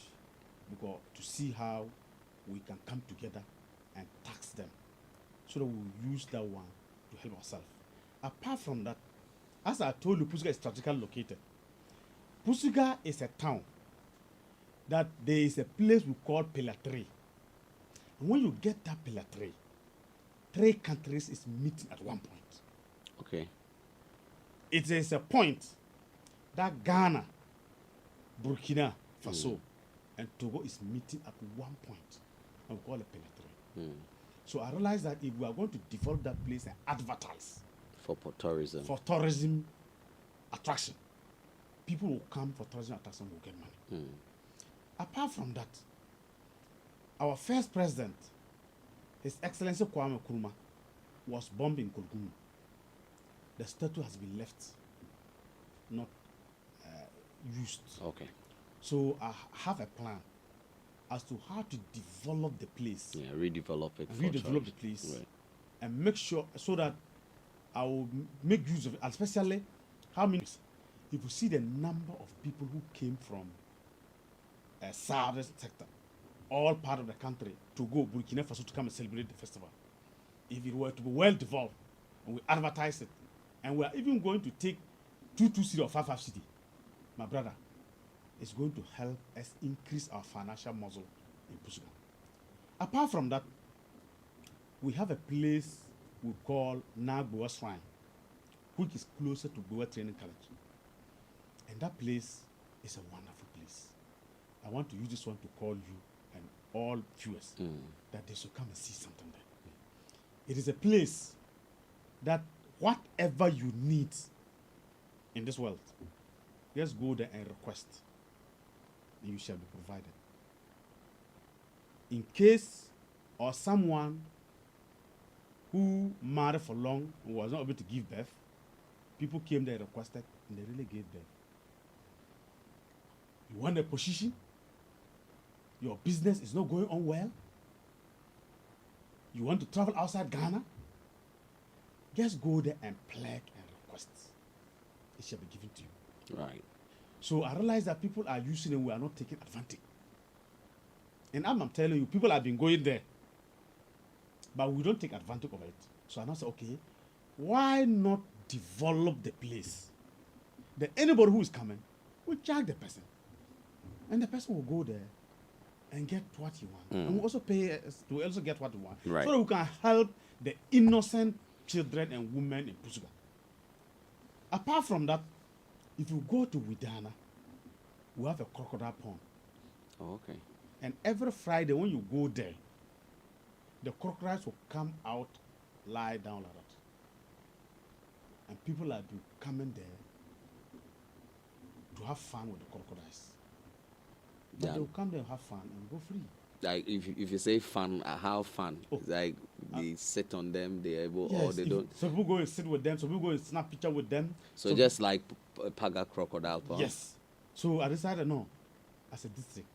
Speaker 17: because to see how we can come together and tax them, so that we will use that one to help ourselves. Apart from that, as I told you, Pusuga is strategically located. Pusuga is a town that there is a place we call Pillar 3. And when you get that Pillar 3, 3 countries is meeting at one point.
Speaker 1: Okay.
Speaker 17: It is a point that Ghana, Burkina Faso, and Togo is meeting at one point. And we call it Pillar 3. So I realized that if we are going to develop that place and advertise
Speaker 1: for tourism,
Speaker 17: attraction, people will come for tourism attraction, will get money. Apart from that, our first president, His Excellency Kwame Nkrumah, was born in Kolgumu. The statue has been left, not used.
Speaker 1: Okay.
Speaker 17: So I have a plan as to how to develop the place.
Speaker 1: Yeah, redevelop it.
Speaker 17: Redevelop the place, and make sure so that I will make use of it, especially how many. If you see the number of people who came from southern sector, all part of the country, to go Burkina Faso to come and celebrate the festival. If it were to be well developed, and we advertise it, and we are even going to take 2 city or 5 city, my brother, it's going to help us increase our financial muscle in Pusuga. Apart from that, we have a place we call Nagboa Shrine, which is closer to Boa Training College. And that place is a wonderful place. I want to use this one to call you and all viewers that they should come and see something there. It is a place that whatever you need in this world, just go there and request, and you shall be provided. In case or someone who married for long and was not able to give birth, people came there and requested, and they really gave birth. You want a position? Your business is not going on well? You want to travel outside Ghana? Just go there and pledge and request. It shall be given to you.
Speaker 1: Right.
Speaker 17: So I realize that people are using it, we are not taking advantage. And I'm telling you, people have been going there, but we don't take advantage of it. So I now say, okay, why not develop the place? That anybody who is coming will charge the person, and the person will go there and get what he wants. And we also pay to also get what we want.
Speaker 1: Right.
Speaker 17: So that we can help the innocent children and women in Pusuga. Apart from that, if you go to Widana, we have a crocodile pond.
Speaker 1: Oh, okay.
Speaker 17: And every Friday when you go there, the crocodiles will come out, lie down like that. And people are coming there to have fun with the crocodiles. But
Speaker 1: Yeah.
Speaker 17: they will come there and have fun and go free.
Speaker 1: Like if you say fun, how fun? It's like they sit on them, they able or
Speaker 17: Yes,
Speaker 1: they don't.
Speaker 17: some people go and sit with them, some people go and snap picture with them.
Speaker 1: So just like Paga Crocodile Pond.
Speaker 17: Yes. So I decided, no, as a district,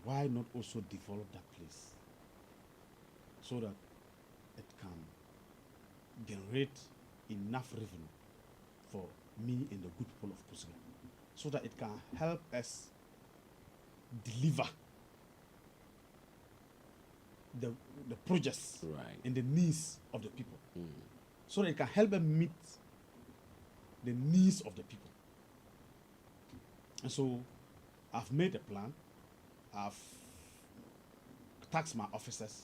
Speaker 17: why not also develop that place so that it can generate enough revenue for me and the good people of Pusuga, so that it can help us deliver the projects and the needs of the people, so that it can help them meet the needs of the people. And so I've made a plan. I've tasked my officers,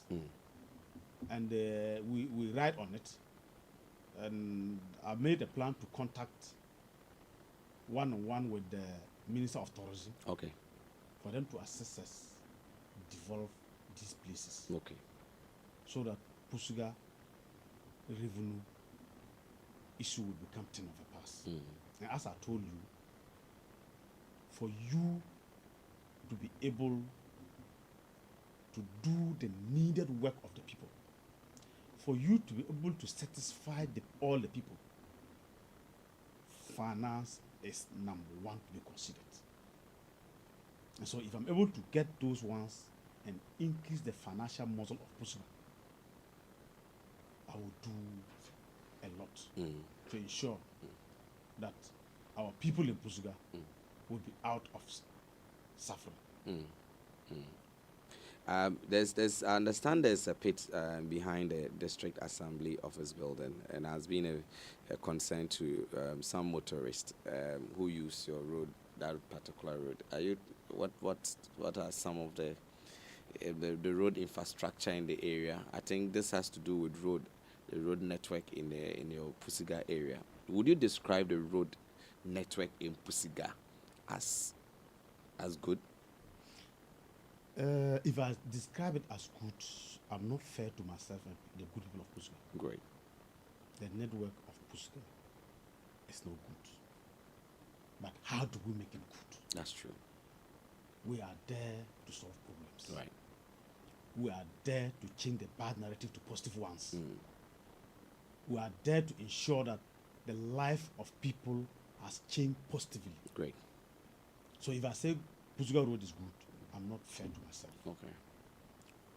Speaker 17: and we write on it. And I made a plan to contact one-on-one with the Minister of Tourism.
Speaker 1: Okay.
Speaker 17: For them to assist us develop these places.
Speaker 1: Okay.
Speaker 17: So that Pusuga revenue issue will become thing of the past. And as I told you, for you to be able to do the needed work of the people, for you to be able to satisfy all the people, finance is number one to be considered. And so if I'm able to get those ones and increase the financial muscle of Pusuga, I will do a lot to ensure that our people in Pusuga will be out of suffering.
Speaker 1: There's I understand there's a pit behind the district assembly office building, and has been a concern to some motorists who use your road, that particular road. Are you what are some of the road infrastructure in the area? I think this has to do with the road network in your Pusuga area. Would you describe the road network in Pusuga as good?
Speaker 17: If I describe it as good, I'm not fair to myself and the good people of Pusuga.
Speaker 1: Great.
Speaker 17: The network of Pusuga is not good. But how do we make it good?
Speaker 1: That's true.
Speaker 17: We are there to solve problems.
Speaker 1: Right.
Speaker 17: We are there to change the bad narrative to positive ones. We are there to ensure that the life of people has changed positively.
Speaker 1: Great.
Speaker 17: So if I say Pusuga Road is good, I'm not fair to myself.
Speaker 1: Okay.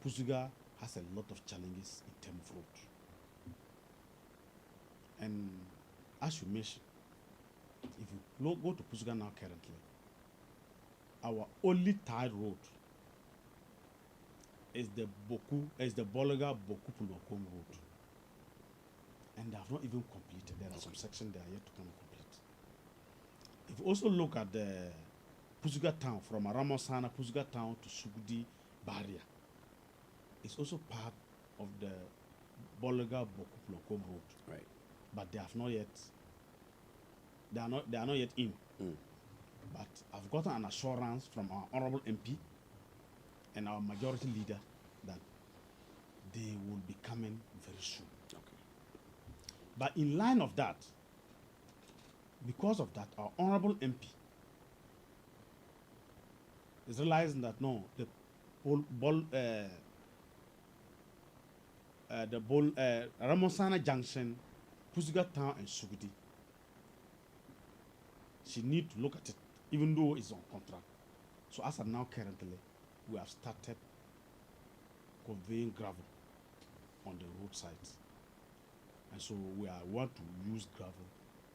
Speaker 17: Pusuga has a lot of challenges in terms of road. And as you mentioned, if you go to Pusuga now currently, our only tied road is the Bolaga Boku Pulwakom road. And they have not even completed. There are some sections they are yet to come complete. If you also look at the Pusuga town, from Aramosana, Pusuga town to Sugudi barrier, it's also part of the Bolaga Boku Pulwakom road.
Speaker 1: Right.
Speaker 17: But they have not yet. They are not yet in. But I've gotten an assurance from our honorable MP and our majority leader that they will be coming very soon.
Speaker 1: Okay.
Speaker 17: But in line of that, because of that, our honorable MP is realizing that no, the Ramosana Junction, Pusuga Town, and Sugudi, she need to look at it, even though it's on contract. So as of now, currently, we have started conveying gravel on the roadsides, and so we want to use gravel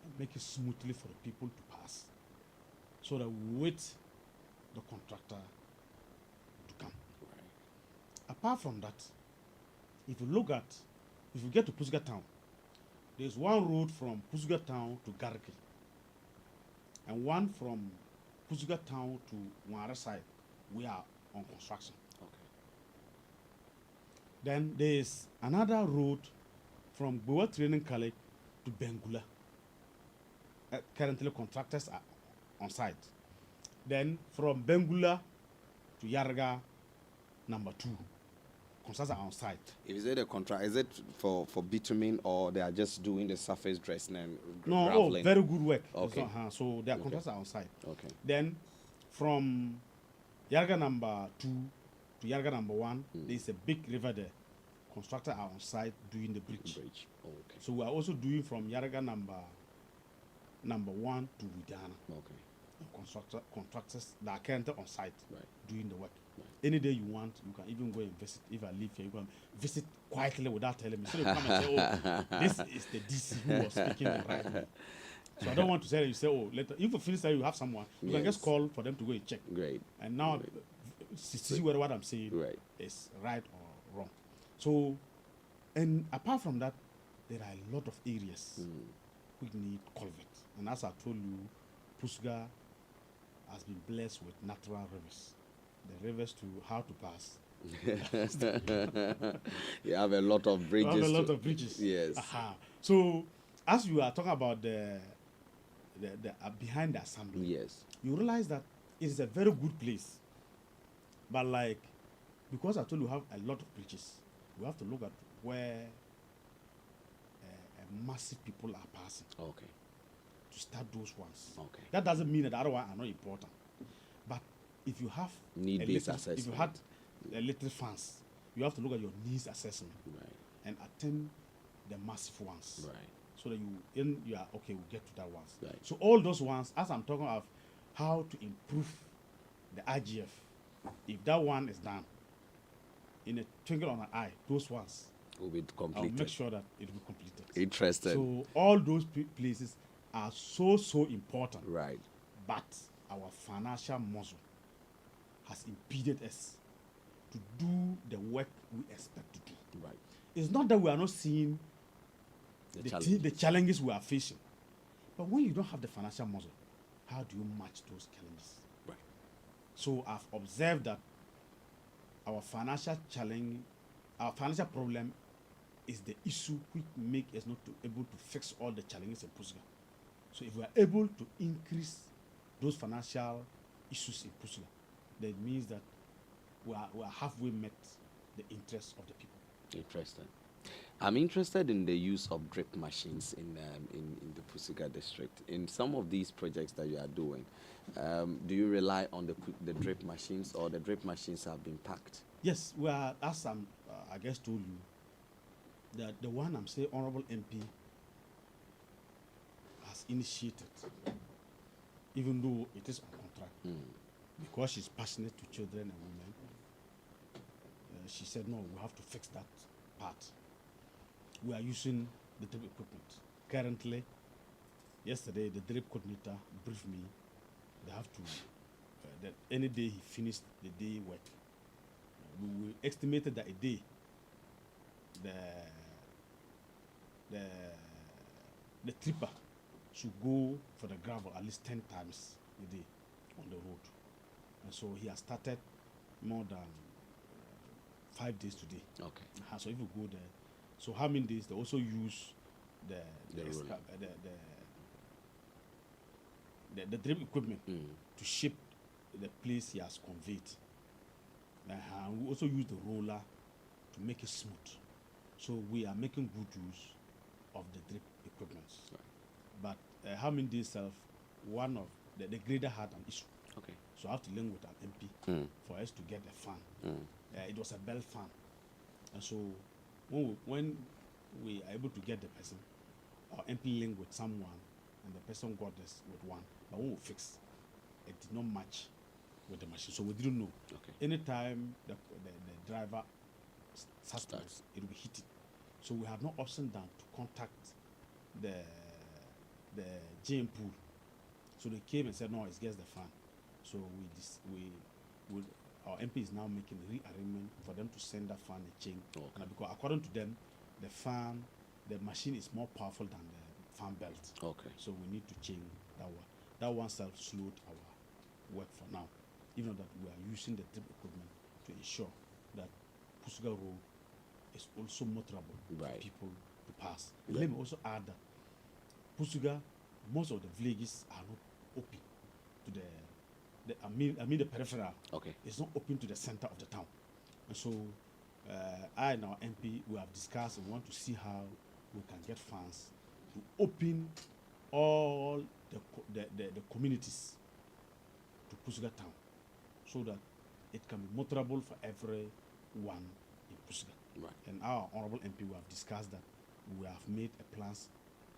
Speaker 17: and make it smoothly for the people to pass, so that we wait the contractor to come. Right. Apart from that, if you get to Pusuga Town, there's one road from Pusuga Town to Garki, and one from Pusuga Town to Mwara side. We are on construction.
Speaker 1: Okay.
Speaker 17: Then there's another road from Boa Training College to Bengula. Currently, contractors are on site. Then from Bengula to Yarga, number 2, contractors are on site.
Speaker 1: Is it a contract? Is it for bitumen, or they are just doing the surface dressing and
Speaker 17: no,
Speaker 1: graveling?
Speaker 17: Very good work.
Speaker 1: Okay.
Speaker 17: So their contractors are on site.
Speaker 1: Okay.
Speaker 17: Then from Yarga number 2 to Yarga number 1, there is a big river there. Constructors are on site doing the bridge.
Speaker 1: Okay.
Speaker 17: So we are also doing from Yarga number 1 to Widana.
Speaker 1: Okay.
Speaker 17: Contractors that are currently on site doing the work.
Speaker 1: Right.
Speaker 17: Any day you want, you can even go and visit. If I live here, you can visit quietly without telling me. So you come and say, oh, this is the DC who was speaking the right way. So I don't want to say that you say, oh, later. If you finish that you have someone, you can just call for them to go and check.
Speaker 1: Great.
Speaker 17: And now, see whether what I'm saying is right or wrong. So, and apart from that, there are a lot of areas which need culvert. And as I told you, Pusuga has been blessed with natural rivers. The rivers to how to pass.
Speaker 1: You have a lot of bridges.
Speaker 17: You have a lot of bridges.
Speaker 1: Yes.
Speaker 17: So, as you are talking about the behind the assembly,
Speaker 1: yes,
Speaker 17: you realize that it is a very good place. But like, because I told you we have a lot of bridges, we have to look at where massive people are passing.
Speaker 1: Okay.
Speaker 17: To start those ones.
Speaker 1: Okay.
Speaker 17: That doesn't mean that the other ones are not important. But if you have
Speaker 1: need-based assessment,
Speaker 17: if you had a little funds, you have to look at your needs assessment and attend the massive ones.
Speaker 1: Right.
Speaker 17: So that you are okay, we'll get to that ones.
Speaker 1: Right.
Speaker 17: So all those ones, as I'm talking of how to improve the IGF, if that one is done, in a twinkle of an eye, those ones
Speaker 1: will be completed.
Speaker 17: I'll make sure that it will be completed.
Speaker 1: Interesting.
Speaker 17: So all those places are so important.
Speaker 1: Right.
Speaker 17: But our financial muscle has impeded us to do the work we expect to do.
Speaker 1: Right.
Speaker 17: It's not that we are not seeing the challenges we are facing, but when you don't have the financial muscle, how do you match those challenges?
Speaker 1: Right.
Speaker 17: So I've observed that our financial problem is the issue which make us not able to fix all the challenges in Pusuga. So if we are able to increase those financial issues in Pusuga, then it means that we are halfway met the interests of the people.
Speaker 1: Interesting. I'm interested in the use of drip machines in the Pusuga district. In some of these projects that you are doing, do you rely on the drip machines, or the drip machines have been packed?
Speaker 17: Yes, we are, as I guess told you, that the one I'm saying Honorable MP has initiated, even though it is on contract, because she's passionate to children and women. She said, no, we have to fix that part. We are using the drip equipment. Currently, yesterday, the drip coordinator briefed me. They have to, that any day he finished the day work, we estimated that a day, the tripper should go for the gravel at least 10 times a day on the road. And so he has started more than 5 days today.
Speaker 1: Okay.
Speaker 17: So if you go there, so how many days? They also use the drip equipment to shape the place he has conveyed. We also use the roller to make it smooth. So we are making good use of the drip equipment. But how many days self, one of the grader had an issue.
Speaker 1: Okay.
Speaker 17: So I have to link with an MP for us to get a fan. It was a bell fan. And so when we are able to get the person, our MP linked with someone, and the person got this with one. But when we fix, it did not match with the machine. So we didn't know.
Speaker 1: Okay.
Speaker 17: Anytime the driver starts, it will be heated. So we had no option than to contact the GM pool. So they came and said, no, it's just the fan. So our MP is now making a rearrangement for them to send that fan a change. Okay. Because according to them, the machine is more powerful than the fan belt.
Speaker 1: Okay.
Speaker 17: So we need to change that one. That one self slowed our work for now. Even that we are using the drip equipment to ensure that Pusuga Road is also motorable for people to pass.
Speaker 1: Yeah.
Speaker 17: Let me also add that Pusuga, most of the villages are not open to the peripheral.
Speaker 1: Okay.
Speaker 17: It's not open to the center of the town. And so I and our MP, we have discussed and want to see how we can get funds to open all the communities to Pusuga town so that it can be motorable for everyone in Pusuga.
Speaker 1: Right.
Speaker 17: And our honorable MP, we have discussed that we have made a plans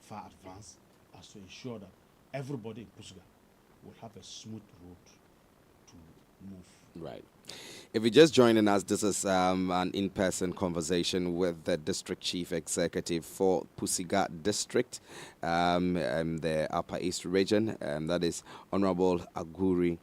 Speaker 17: far advanced as to ensure that everybody in Pusuga will have a smooth road to move.
Speaker 1: Right. If you're just joining us, this is an in-person conversation with the District Chief Executive for Pusiga District, the Upper East Region, that is Honorable Aguri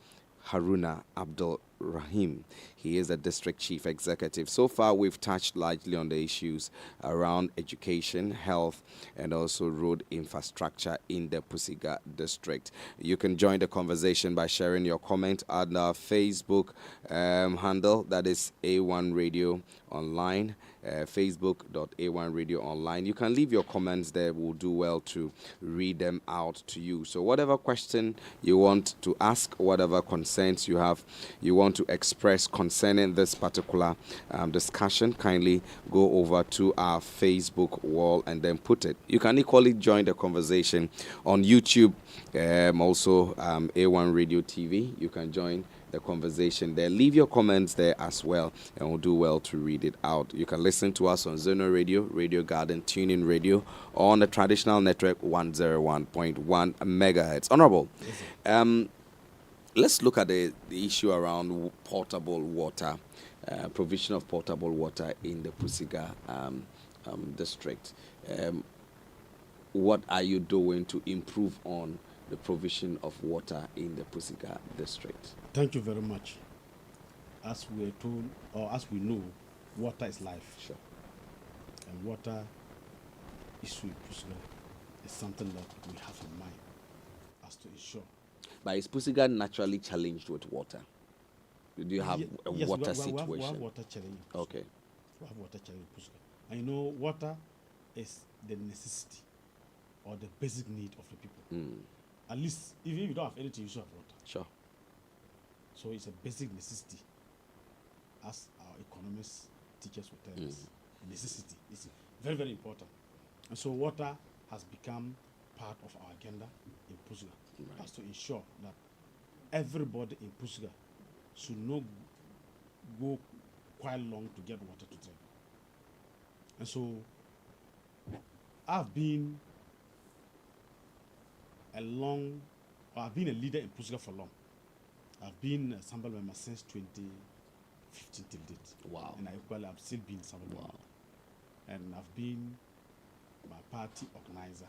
Speaker 1: Haruna Abdul Rahim. He is the District Chief Executive. So far, we've touched largely on the issues around education, health, and also road infrastructure in the Pusiga District. You can join the conversation by sharing your comment on our Facebook handle, that is A1 Radio Online, facebook.A1 Radio Online. You can leave your comments there. We'll do well to read them out to you. So whatever question you want to ask, whatever concerns you have, you want to express concerning this particular discussion, kindly go over to our Facebook wall and then put it. You can equally join the conversation on YouTube, also A1 Radio TV. You can join the conversation there. Leave your comments there as well, and we'll do well to read it out. You can listen to us on Zeno Radio, Radio Garden, TuneIn Radio, or on the traditional network 101.1 megahertz. Honorable, let's look at the issue around portable water, provision of portable water in the Pusiga district. What are you doing to improve on the provision of water in the Pusiga district?
Speaker 17: Thank you very much. As we are told, or as we know, water is life.
Speaker 1: Sure.
Speaker 17: And water issue in Pusiga is something that we have in mind as to ensure.
Speaker 1: But is Pusiga naturally challenged with water? Do you have a water situation?
Speaker 17: We have water challenge.
Speaker 1: Okay.
Speaker 17: We have water challenge in Pusiga. And you know, water is the necessity or the basic need of the people. At least, even if you don't have anything, you should have water.
Speaker 1: Sure.
Speaker 17: So it's a basic necessity, as our economists, teachers will tell us. Necessity is very, very important. And so water has become part of our agenda in Pusiga, as to ensure that everybody in Pusiga should not go quite long to get water to drink. And so I've been a leader in Pusiga for long. I've been a sample member since 2015 till date.
Speaker 1: Wow.
Speaker 17: And I've still been a sample member. And I've been my party organizer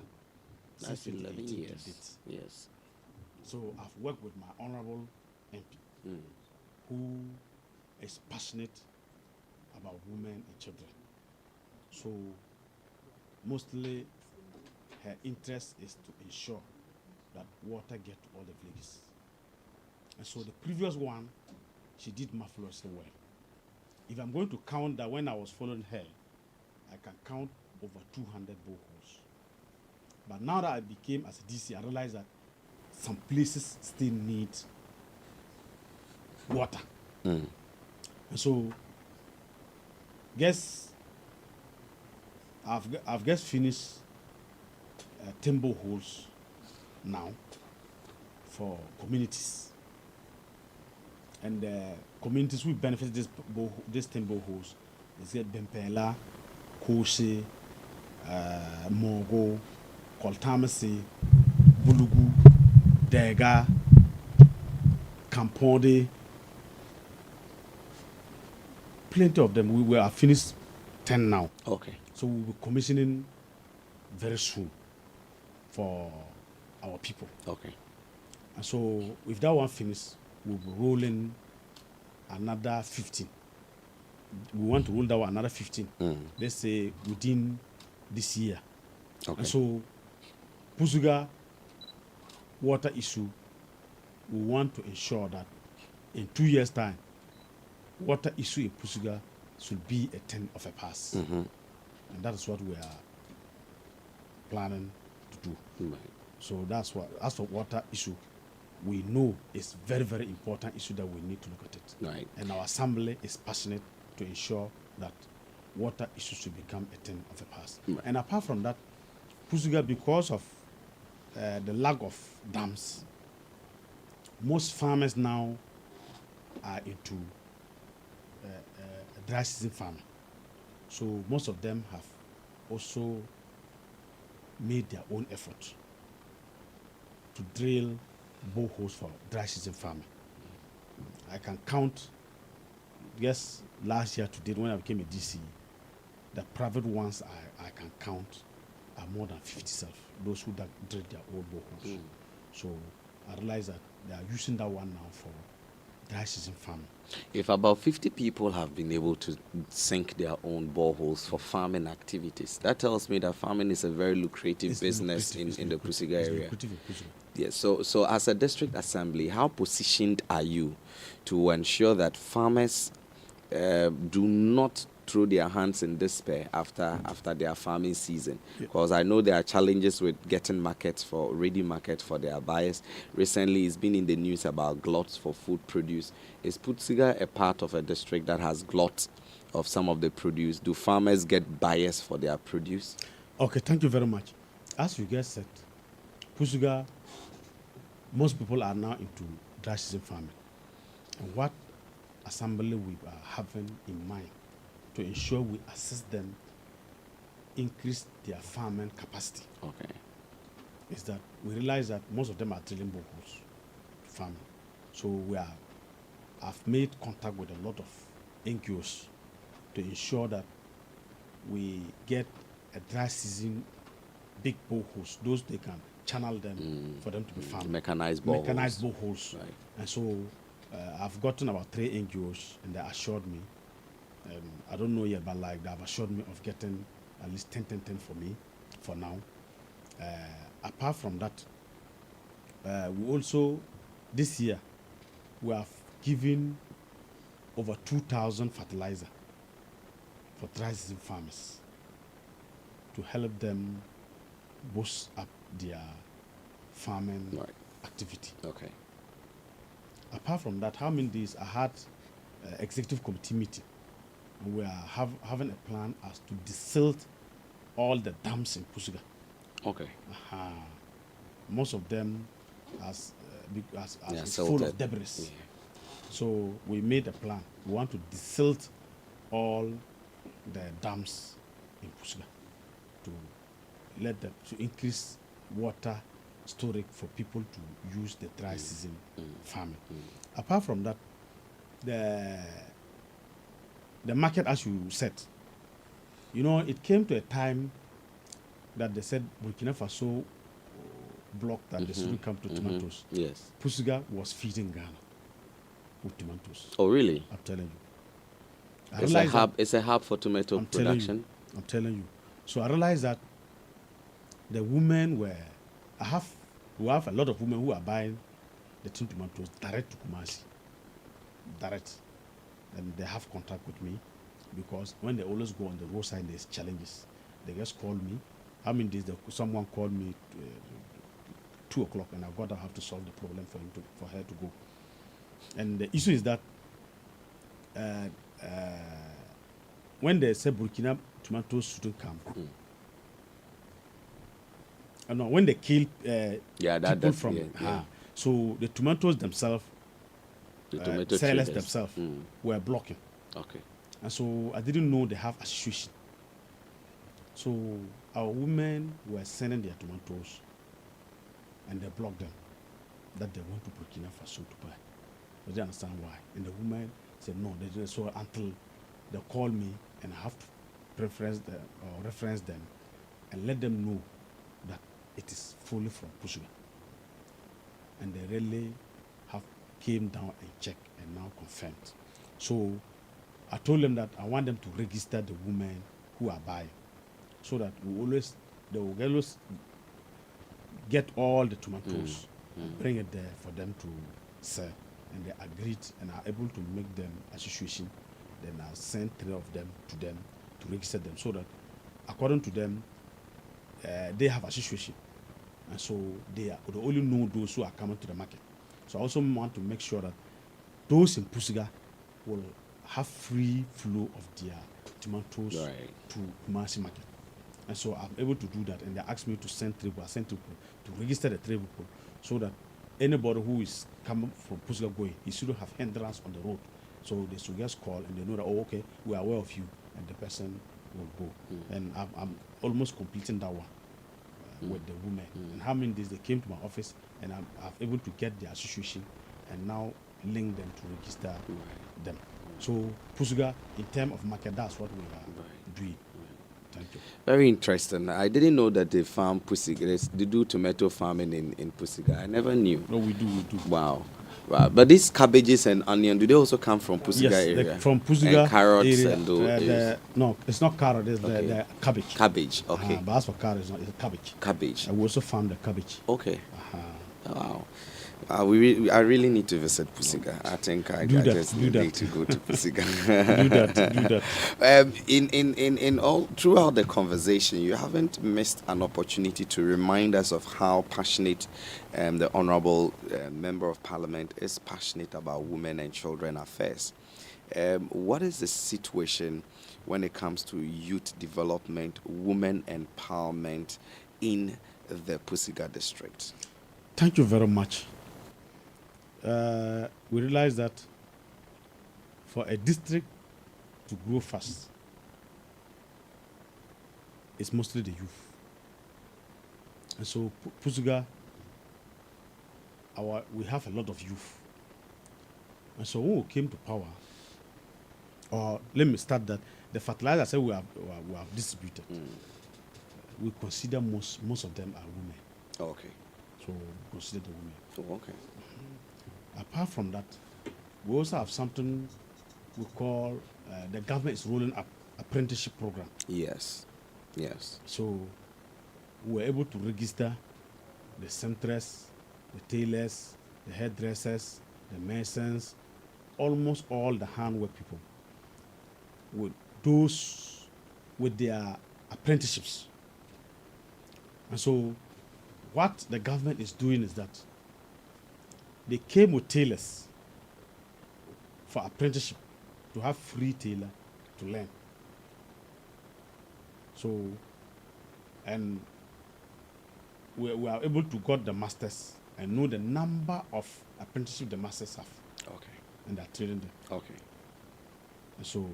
Speaker 1: That's
Speaker 17: since
Speaker 1: 11
Speaker 17: till
Speaker 1: years.
Speaker 17: date.
Speaker 1: Yes.
Speaker 17: So I've worked with my honorable MP, who is passionate about women and children. So mostly her interest is to ensure that water get to all the villages. And so the previous one, she did marvelously well. If I'm going to count that, when I was following her, I can count over 200 boreholes. But now that I became as a DC, I realized that some places still need water. And so, I've just finished 10 boreholes now for communities. And the communities will benefit this 10 boreholes. Is it Bempela, Koshe, Mogo, Koltamasi, Bulugu, Dega, Kampode. Plenty of them. We have finished 10 now.
Speaker 1: Okay.
Speaker 17: So we'll be commissioning very soon for our people.
Speaker 1: Okay.
Speaker 17: And so if that one finishes, we'll be rolling another 15. We want to roll that one another 15. Let's say within this year.
Speaker 1: Okay.
Speaker 17: And so Pusuga water issue, we want to ensure that in 2 years' time, water issue in Pusuga should be a 10 of a pass. And that is what we are planning to do.
Speaker 1: Right.
Speaker 17: So that's what, as for water issue, we know it's very, very important issue that we need to look at it.
Speaker 1: Right.
Speaker 17: And our assembly is passionate to ensure that water issue should become a 10 of a pass.
Speaker 1: Right.
Speaker 17: And apart from that, Pusuga, because of the lack of dams, most farmers now are into dry season farming. So most of them have also made their own effort to drill boreholes for dry season farming. I can count, yes, last year to date when I became a DC, the private ones I can count are more than 50 self, those who drill their own boreholes. So I realize that they are using that one now for dry season farming.
Speaker 1: If about 50 people have been able to sink their own boreholes for farming activities, that tells me that farming is a very lucrative business in the Pusuga area. Yes. So as a district assembly, how positioned are you to ensure that farmers do not throw their hands in despair after their farming season? Because I know there are challenges with getting markets ready markets for their buyers. Recently, it's been in the news about gluts for food produce. Is Pusuga a part of a district that has gluts of some of the produce? Do farmers get buyers for their produce?
Speaker 17: Okay, thank you very much. As you guys said, Pusuga, most people are now into dry season farming. And what assembly we are having in mind to ensure we assist them increase their farming capacity.
Speaker 1: Okay.
Speaker 17: Is that we realize that most of them are drilling boreholes to farming. So I've made contact with a lot of NGOs to ensure that we get a dry season big boreholes, those they can channel them for them to be farmed.
Speaker 1: Mechanized boreholes.
Speaker 17: Mechanized boreholes.
Speaker 1: Right.
Speaker 17: And so I've gotten about 3 NGOs and they assured me, I don't know yet, but like they've assured me of getting at least 10 for me for now. Apart from that, we also, this year, we have given over 2,000 fertilizer for dry season farmers to help them boost up their farming activity.
Speaker 1: Okay.
Speaker 17: Apart from that, how many days I had executive committee meeting. We are having a plan as to desilt all the dams in Pusuga.
Speaker 1: Okay.
Speaker 17: Most of them as full of debris. Yeah. So we made a plan. We want to desilt all the dams in Pusuga to increase water storage for people to use the dry season farming. Apart from that, the market, as you said, it came to a time that they said Burkina Faso blocked that they shouldn't come to tomatoes.
Speaker 1: Yes.
Speaker 17: Pusuga was feeding Ghana with tomatoes.
Speaker 1: Oh, really?
Speaker 17: I'm telling you.
Speaker 1: It's a hub for tomato production.
Speaker 17: I'm telling you. So I realized that the women we have a lot of women who are buying the tin tomatoes direct to Kumasi. Direct. And they have contact with me because when they always go on the roadside, there's challenges. They just call me. How many days someone called me 2 o'clock and I've got to have to solve the problem for her to go. And the issue is that when they say Burkina tomatoes shouldn't come. No, when they kill people from so the tomatoes themselves, the sellers themselves were blocking.
Speaker 1: Okay.
Speaker 17: And so I didn't know they have association. So our women were sending their tomatoes and they blocked them that they want to Burkina Faso to buy. But they understand why. And the women said no, they didn't. So until they call me and I have to reference them and let them know that it is fully from Pusuga. And they really have came down and checked and now confirmed. So I told them that I want them to register the women who are buying, so that they will always get all the tomatoes and bring it there for them to sell. And they agreed and are able to make them association. Then I sent 3 of them to register them, so that according to them, they have association. And so they only know those who are coming to the market. So I also want to make sure that those in Pusiga will have free flow of their tomatoes to Kumasi market. And so I'm able to do that. And they asked me to send 3 people. I sent 2 people to register the 3 people, so that anybody who is coming from Pusiga going, he shouldn't have hindrance on the road. So they should just call and they know that, oh, okay, we are aware of you, and the person will go. And I'm almost completing that one with the women. And how many days they came to my office, and I'm able to get the association and now link them to register them. So Pusuga, in terms of market, that's what we are doing. Thank you.
Speaker 1: Very interesting. I didn't know that they farm Pusiga. They do tomato farming in Pusiga. I never knew.
Speaker 17: No, we do.
Speaker 1: Wow. Wow. But these cabbages and onion, do they also come from Pusiga area?
Speaker 17: From Pusiga
Speaker 1: and carrots
Speaker 17: area,
Speaker 1: and those.
Speaker 17: no, it's not carrot. It's the cabbage.
Speaker 1: Cabbage. Okay.
Speaker 17: But as for carrot, it's cabbage.
Speaker 1: Cabbage.
Speaker 17: I will also farm the cabbage.
Speaker 1: Okay. Wow. I really need to visit Pusiga. I think I just need to go to Pusiga.
Speaker 17: do that.
Speaker 1: In all throughout the conversation, you haven't missed an opportunity to remind us of how passionate the honourable member of parliament is passionate about women and children affairs. What is the situation when it comes to youth development, women empowerment in the Pusiga district?
Speaker 17: Thank you very much. We realize that for a district to grow fast, it's mostly the youth. And so Pusuga, we have a lot of youth. And so when we came to power, or let me start that, the fertilizers we have distributed, we consider most of them are women.
Speaker 1: Oh, okay.
Speaker 17: So we consider the women.
Speaker 1: Oh, okay.
Speaker 17: Apart from that, we also have something we call the government is rolling up apprenticeship program.
Speaker 1: Yes.
Speaker 17: So we were able to register the seamstress, the tailors, the hairdressers, the masons, almost all the handwork people with their apprenticeships. And so what the government is doing is that they came with tailors for apprenticeship, to have free tailor to learn. So, and we are able to get the masters and know the number of apprenticeship the masters have.
Speaker 1: Okay.
Speaker 17: And they're training them.
Speaker 1: Okay.
Speaker 17: And so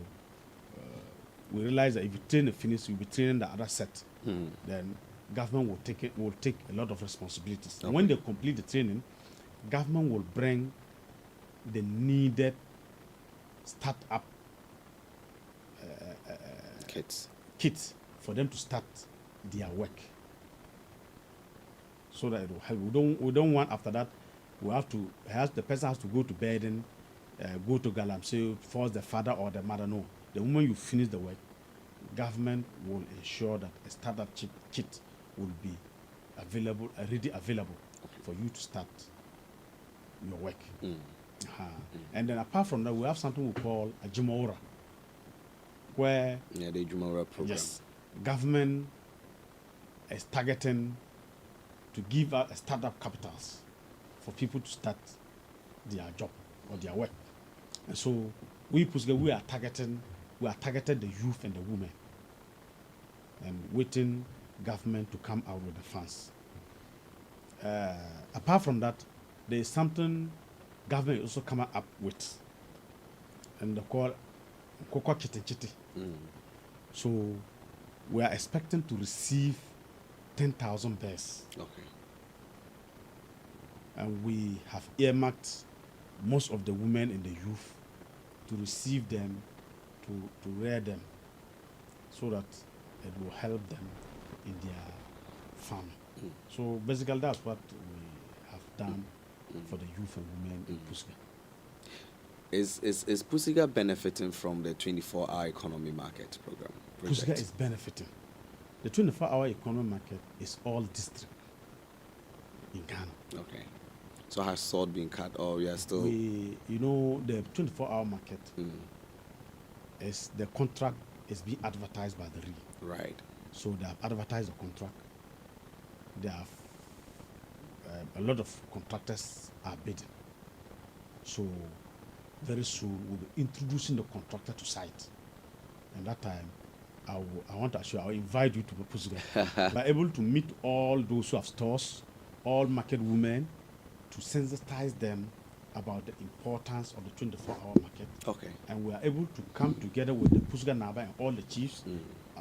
Speaker 17: we realize that if you train the finish, you'll be training the other set. Then government will take a lot of responsibilities. Okay. And when they complete the training, government will bring the needed start-up kits for them to start their work, so that it will help. We don't want after that the person has to go to bed and go to Galamsey, force the father or the mother. No, the moment you finish the work, government will ensure that a startup kit will be ready available for you to start your work. And then apart from that, we have something we call a Jumaura, where
Speaker 1: the Jumaura program.
Speaker 17: Yes, government is targeting to give out a startup capitals for people to start their job or their work. And so we are targeting the youth and the women, and waiting government to come out with the funds. Apart from that, there is something government is also coming up with, and they call Koko Chiti. So we are expecting to receive 10,000 bears.
Speaker 1: Okay.
Speaker 17: And we have earmarked most of the women and the youth to receive them, to rear them, so that it will help them in their farm. So basically that's what we have done for the youth and women in Pusiga.
Speaker 1: Is Pusiga benefiting from the 24-hour economy market program?
Speaker 17: Pusiga is benefiting. The 24-hour economy market is all district in Ghana.
Speaker 1: Okay. So has salt been cut, or we are still?
Speaker 17: The 24-hour market is the contract is being advertised by the RE.
Speaker 1: Right.
Speaker 17: So they have advertised the contract. They have a lot of contractors are bidding. So very soon we'll be introducing the contractor to site, and that time I want to assure, I'll invite you to Pusiga. We're able to meet all those who have stores, all market women, to sensitize them about the importance of the 24-hour market.
Speaker 1: Okay.
Speaker 17: And we are able to come together with the Pusiga Naba and all the chiefs,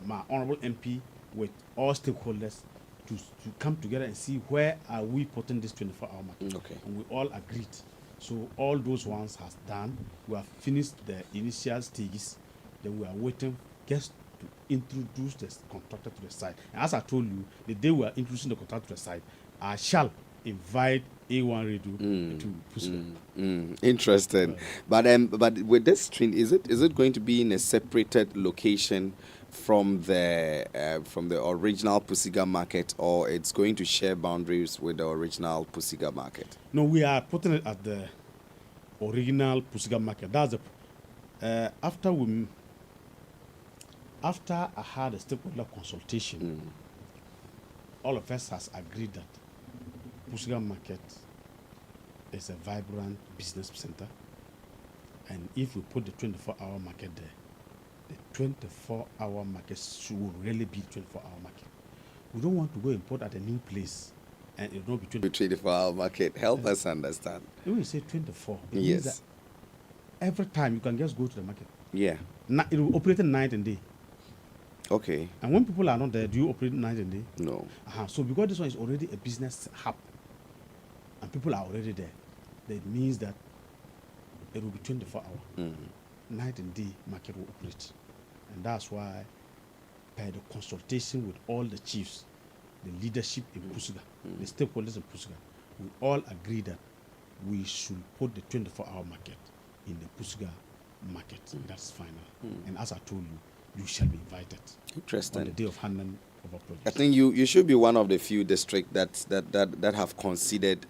Speaker 17: my honorable MP, with all stakeholders to come together and see where are we putting this 24-hour market.
Speaker 1: Okay.
Speaker 17: And we all agreed. So all those ones has done. We have finished the initial stages. Then we are waiting just to introduce the contractor to the site. And as I told you, the day we are introducing the contractor to the site, I shall invite A1 Radio to Pusiga.
Speaker 1: Interesting. But with this train, is it going to be in a separated location from the original Pusiga market, or it's going to share boundaries with the original Pusiga market?
Speaker 17: No, we are putting it at the original Pusiga market. That's the after I had a stakeholder consultation, all of us has agreed that Pusiga market is a vibrant business center, and if we put the 24-hour market there, the 24-hour market should really be 24-hour market. We don't want to go import at a new place and it will not be
Speaker 1: 24-hour market. Help us understand.
Speaker 17: When you say 24, it
Speaker 1: yes,
Speaker 17: means that every time you can just go to the market.
Speaker 1: Yeah.
Speaker 17: It will operate night and day.
Speaker 1: Okay.
Speaker 17: And when people are not there, do you operate night and day?
Speaker 1: No.
Speaker 17: So because this one is already a business hub and people are already there, that means that it will be 24 hours. Night and day market will operate. And that's why by the consultation with all the chiefs, the leadership in Pusiga, the stakeholders in Pusiga, we all agree that we should put the 24-hour market in the Pusiga market. That's final. And as I told you, you shall be invited.
Speaker 1: Interesting.
Speaker 17: On the day of handing over projects.
Speaker 1: I think you should be one of the few districts that have considered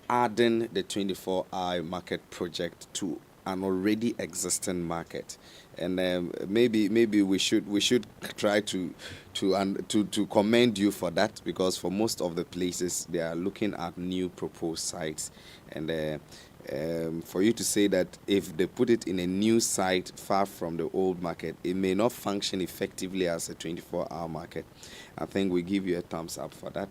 Speaker 1: adding the 24-hour market project to an already existing market, and maybe we should try to commend you for that, because for most of the places they are looking at new proposed sites, and for you to say that if they put it in a new site far from the old market, it may not function effectively as a 24-hour market. I think we give you a thumbs up for that,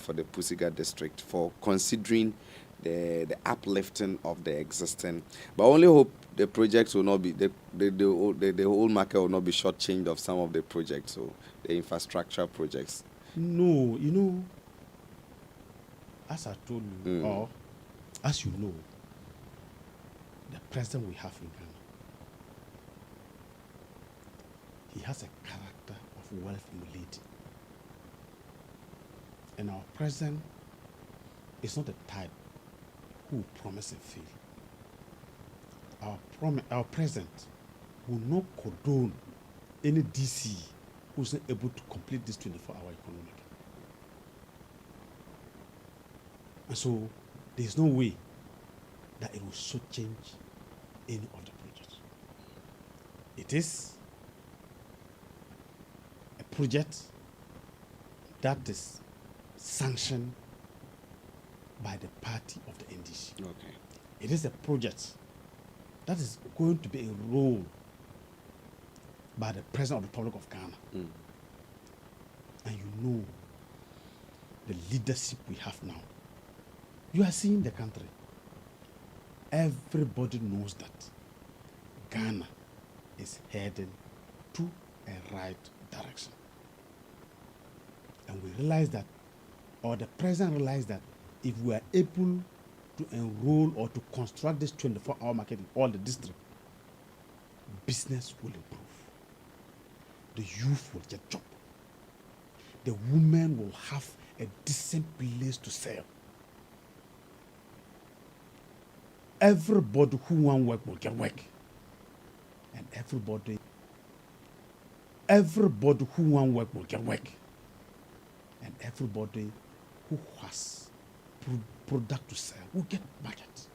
Speaker 1: for the Pusiga district, for considering the uplifting of the existing. But I only hope the projects will not be, the whole market will not be shortchanged of some of the projects, so the infrastructure projects.
Speaker 17: No, as I told you, or as you know, the president we have in Ghana, he has a character of wealth emulating. And our president is not the type who will promise and fail. Our president will not condone any DC who's not able to complete this 24-hour economic. And so there's no way that it will shortchange any of the projects. It is a project that is sanctioned by the party of the NDC.
Speaker 1: Okay.
Speaker 17: It is a project that is going to be a role by the President of the Republic of Ghana. And you know the leadership we have now. You are seeing the country. Everybody knows that Ghana is heading to a right direction. And we realize that, or the president realized that, if we are able to enroll or to construct this 24-hour market in all the districts, business will improve. The youth will get job. The women will have a decent place to sell. Everybody who want work will get work. And everybody who want work will get work. And everybody who has product to sell will get market.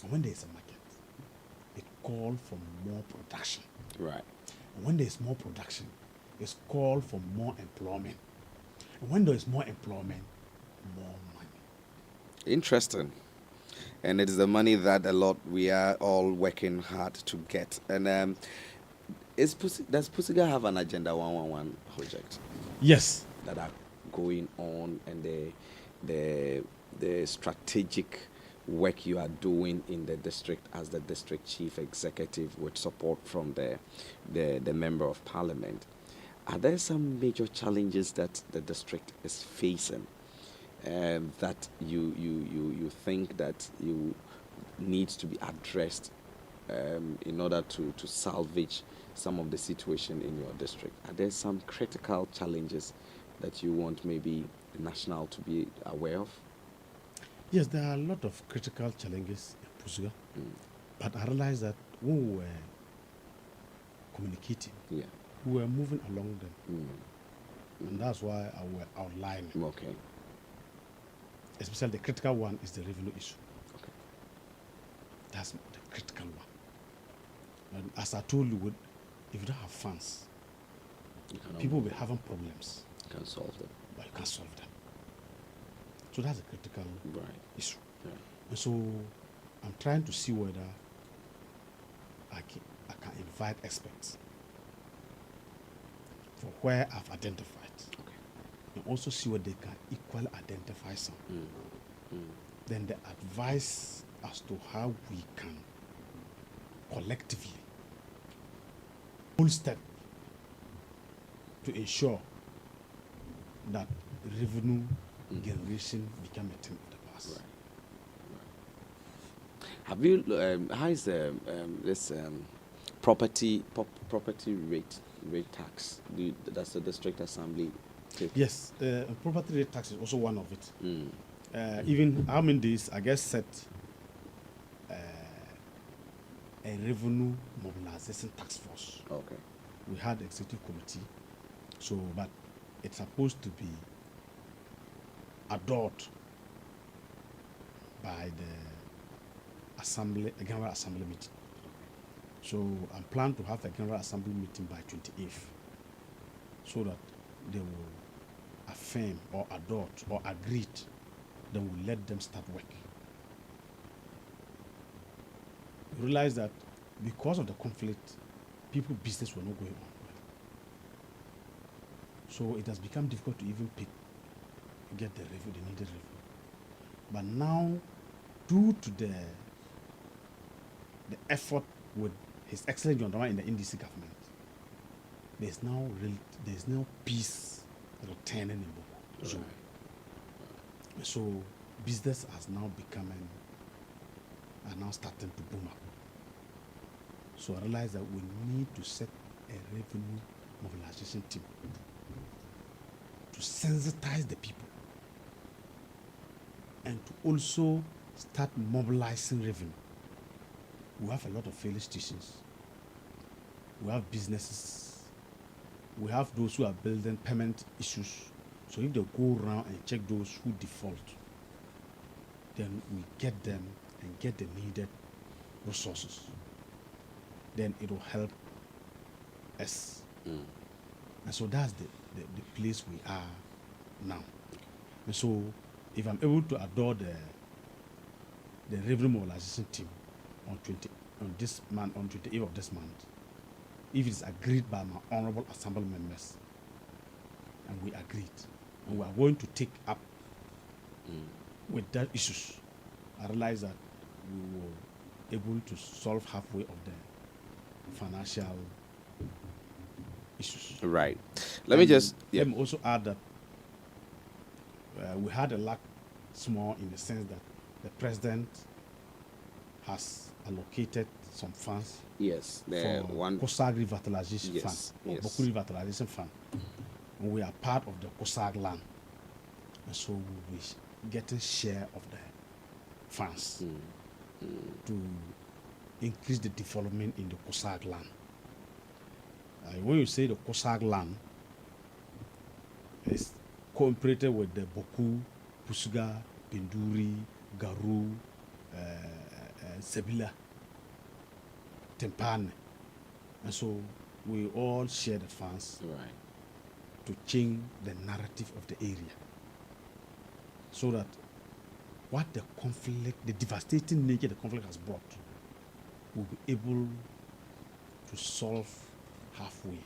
Speaker 17: And when there is a market, it calls for more production.
Speaker 1: Right.
Speaker 17: And when there is more production, it's called for more employment. And when there is more employment, more money.
Speaker 1: Interesting. And it is the money that we are all working hard to get. And does Pusiga have an Agenda 111 project?
Speaker 17: Yes.
Speaker 1: That are going on, and the strategic work you are doing in the district as the district chief executive with support from the member of parliament. Are there some major challenges that the district is facing that you think that you needs to be addressed in order to salvage some of the situation in your district? Are there some critical challenges that you want maybe the national to be aware of?
Speaker 17: Yes, there are a lot of critical challenges in Pusiga, but I realized that when we were communicating, we were moving along them, and that's why I will outline.
Speaker 1: Okay.
Speaker 17: Especially the critical one is the revenue issue.
Speaker 1: Okay.
Speaker 17: That's the critical one. And as I told you, if you don't have funds, people will be having problems.
Speaker 1: You can solve them,
Speaker 17: but you can't solve them. So that's a critical issue.
Speaker 1: Yeah.
Speaker 17: And so I'm trying to see whether I can invite experts for where I've identified.
Speaker 1: Okay.
Speaker 17: And also see whether they can equally identify some. Then the advice as to how we can collectively full step to ensure that revenue generation become a thing of the past.
Speaker 1: Right. Have you? How is this property rate tax? Does the district assembly take?
Speaker 17: Yes, property rate tax is also one of it. Even how many days I guess set a revenue mobilization task force.
Speaker 1: Okay.
Speaker 17: We had executive committee, so but it's supposed to be adored by the assembly, a general assembly meeting. So I'm planning to have a general assembly meeting by 28th, so that they will affirm or adopt or agree. Then we'll let them start work. We realize that because of the conflict, people business were not going on. So it has become difficult to even get the revenue, the needed revenue. But now, due to the effort with His Excellency John Dramani in the NDC government, there's now peace returning in Boko Zone. So business are now starting to boom up. So I realized that we need to set a revenue mobilization team to sensitize the people and to also start mobilizing revenue. We have a lot of failed stations. We have businesses. We have those who are building payment issues. So if they go around and check those who default, then we get them and get the needed resources. Then it will help us. And so that's the place we are now. And so if I'm able to adopt the revenue mobilization team on this month, on 28th of this month, if it is agreed by my honorable assembly members, and we agreed, and we are going to take up with that issues, I realize that we were able to solve halfway of the financial issues.
Speaker 1: Right. Let me
Speaker 17: also add that we had a lack small in the sense that the president has allocated some funds.
Speaker 1: Yes,
Speaker 17: for COSAG revitalization fund,
Speaker 1: yes.
Speaker 17: Bokuri revitalization fund. And we are part of the COSAG land, and so we will be getting share of the funds to increase the development in the COSAG land. When you say the COSAG land, it's cooperated with the Boku, Pusuga, Pinduri, Garu, Sebila, Tempane. And so we all share the funds to change the narrative of the area. So that what the conflict, the devastating nature the conflict has brought, will be able to solve halfway.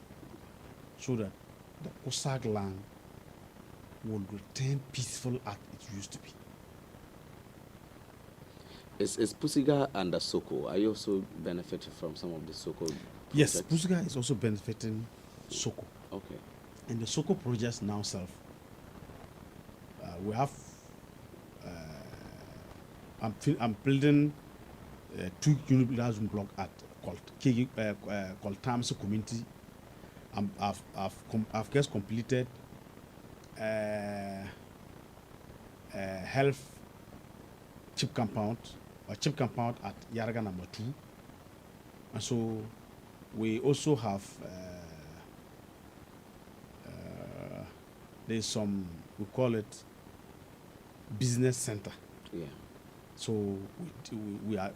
Speaker 17: So that the COSAG land will return peaceful as it used to be.
Speaker 1: Is Pusiga under Soko? Are you also benefiting from some of the Soko projects?
Speaker 17: Yes, Pusiga is also benefiting Soko.
Speaker 1: Okay.
Speaker 17: And the Soko projects now we have I'm building 2 unit housing block at called Tamsi community. I've just completed health chip compound at Yaraga number 2, and so we also have there's some, we call it business center.
Speaker 1: Yeah.
Speaker 17: So we are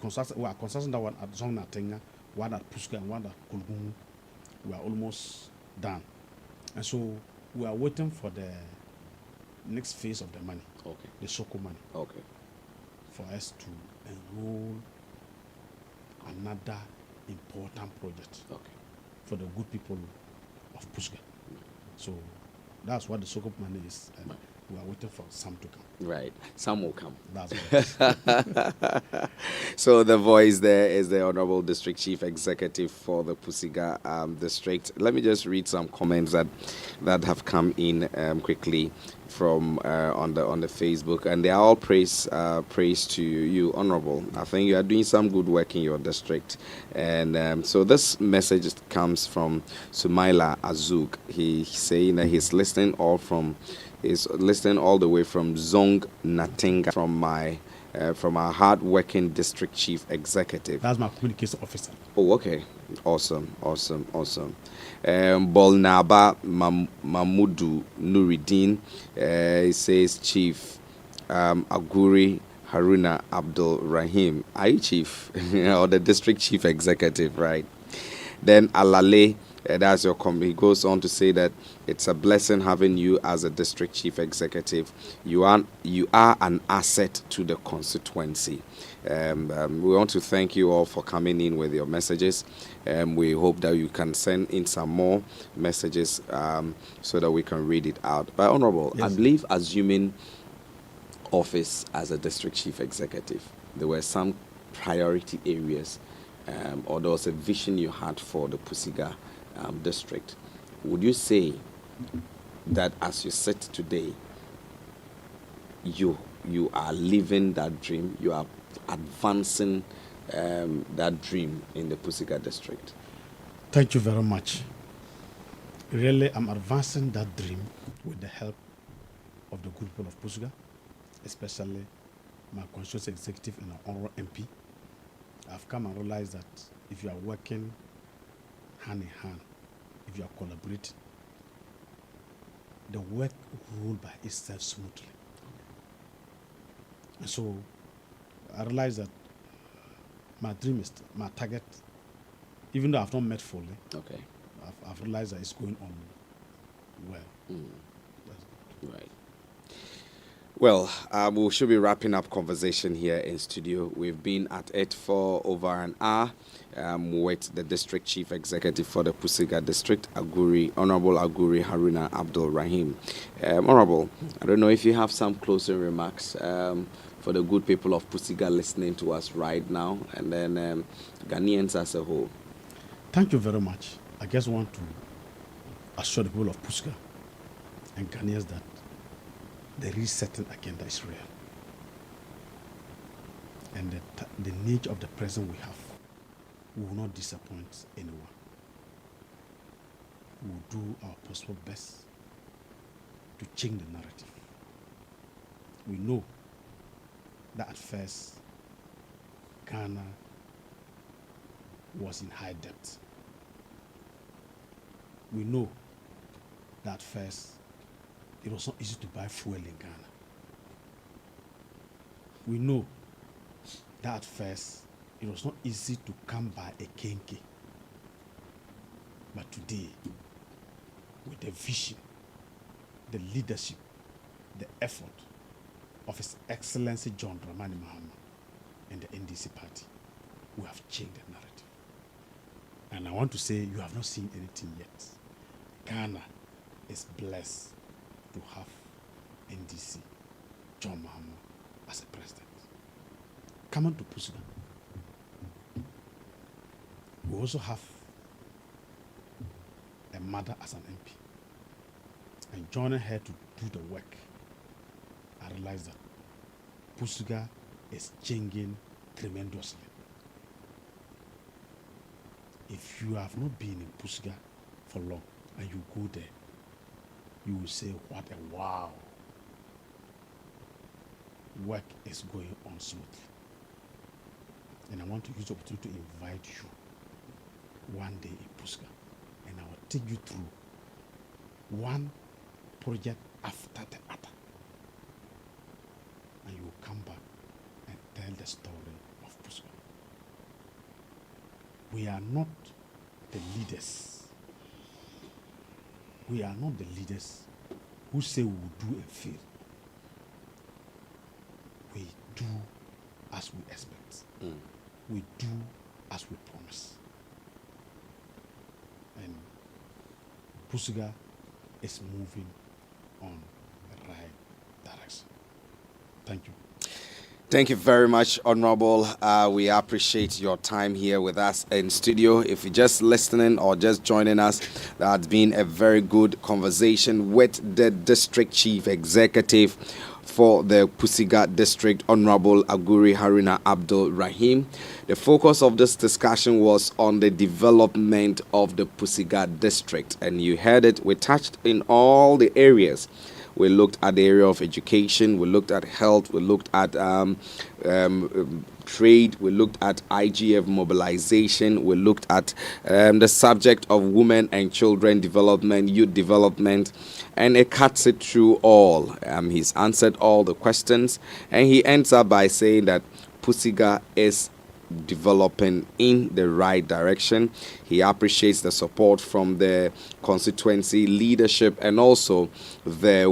Speaker 17: constructing that one at Zongna Tenga, one at Puska, and one at Kulgungu. We are almost done, and so we are waiting for the next phase of the money.
Speaker 1: Okay.
Speaker 17: The Soko money.
Speaker 1: Okay.
Speaker 17: For us to enroll another important project.
Speaker 1: Okay.
Speaker 17: For the good people of Puska. So that's what the Soko money is. And we are waiting for some to come.
Speaker 1: Right. Some will come.
Speaker 17: That's right.
Speaker 1: So the voice there is the Honorable District Chief Executive for the Pusiga District. Let me just read some comments that have come in quickly from on the Facebook, and they are all praise to you, Honorable. I think you are doing some good work in your district, and so this message comes from Sumaila Azuk. He's saying that he's listening all the way from Zong Natenga, from our hard-working district chief executive.
Speaker 17: That's my communication officer.
Speaker 1: Oh, okay. Awesome. Bolnaba Mamudu Nuruddin says Chief Aguri Haruna Abdul Rahim. Are you chief? Or the district chief executive, right? Then Alale, that's your comment. He goes on to say that it's a blessing having you as a district chief executive. You are an asset to the constituency. We want to thank you all for coming in with your messages. We hope that you can send in some more messages so that we can read it out. But Honorable, yes. I believe assuming office as a district chief executive, there were some priority areas or there was a vision you had for the Pusiga district. Would you say that as you sit today, you are living that dream, you are advancing that dream in the Pusiga district?
Speaker 17: Thank you very much. Really, I'm advancing that dream with the help of the good people of Pusiga, especially my constituency executive and our honorable MP. I've come and realized that if you are working hand in hand, if you are collaborating, the work will roll by itself smoothly. And so I realized that my dream is my target, even though I've not met fully.
Speaker 1: Okay.
Speaker 17: I've realized that it's going on well.
Speaker 1: Right. Well, we should be wrapping up conversation here in studio. We've been at it for over an hour with the district chief executive for the Pusiga district, Honorable Aguri Haruna Abdul Rahim. Honorable, I don't know if you have some closing remarks for the good people of Pusiga listening to us right now, and then Ghanaians as a whole.
Speaker 17: Thank you very much. I just want to assure the people of Pusiga and Ghanaians that the resetting agenda is real. And the nature of the present we have will not disappoint anyone. We will do our possible best to change the narrative. We know that at first Ghana was in high debt. We know that at first it was not easy to buy fuel in Ghana. We know that at first it was not easy to come by a kenke. But today, with the vision, the leadership, the effort of His Excellency John Dramani Mahama and the NDC party, we have changed the narrative. And I want to say, you have not seen anything yet. Ghana is blessed to have NDC, John Mahama, as a president. Come on to Pusiga. We also have a mother as an MP. And joining her to do the work, I realized that Pusiga is changing tremendously. If you have not been in Pusiga for long and you go there, you will say, what a wow. Work is going on smoothly. And I want to use the opportunity to invite you one day in Pusiga, and I will take you through one project after the other. And you will come back and tell the story of Pusiga. We are not the leaders. We are not the leaders who say we will do and fail. We do as we expect. We do as we promise. And Pusiga is moving on the right direction. Thank you.
Speaker 1: Thank you very much, Honorable. We appreciate your time here with us in studio. If you're just listening or just joining us, that's been a very good conversation with the District Chief Executive for the Pusiga District, Honorable Aguri Haruna Abdul Rahim. The focus of this discussion was on the development of the Pusiga District, and you heard it. We touched in all the areas. We looked at the area of education, we looked at health, we looked at trade, we looked at IGF mobilization, we looked at the subject of women and children development, youth development, and it cuts it through all. He's answered all the questions, and he ends up by saying that Pusiga is developing in the right direction. He appreciates the support from the constituency leadership and also the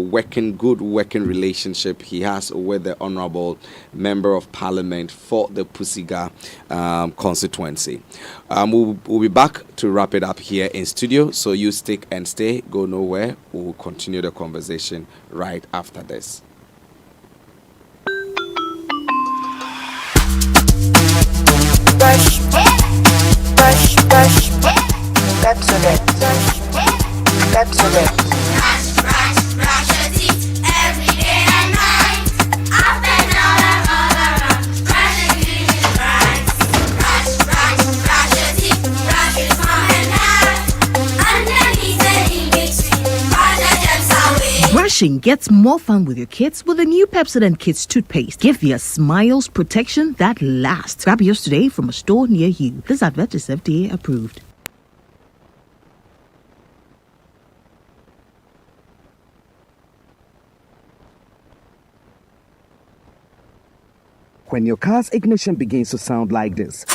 Speaker 1: good working relationship he has with the Honorable Member of Parliament for the Pusiga constituency. We'll be back to wrap it up here in studio, so you stick and stay, go nowhere. We'll continue the conversation right after this.
Speaker 18: Brush, brush, brush, that's it. That's it.
Speaker 19: Brush your teeth every day and night. Up and down and all around. Brush your teeth right. Brush your teeth. Brush it from and down. Underneath and in between. Brush the germs away.
Speaker 20: Brushing gets more fun with your kids with the new Pepsodent Kids toothpaste. Give your smiles protection that lasts. Grab yours today from a store near you. This advert is FDA approved.
Speaker 21: When your car's ignition begins to sound like this,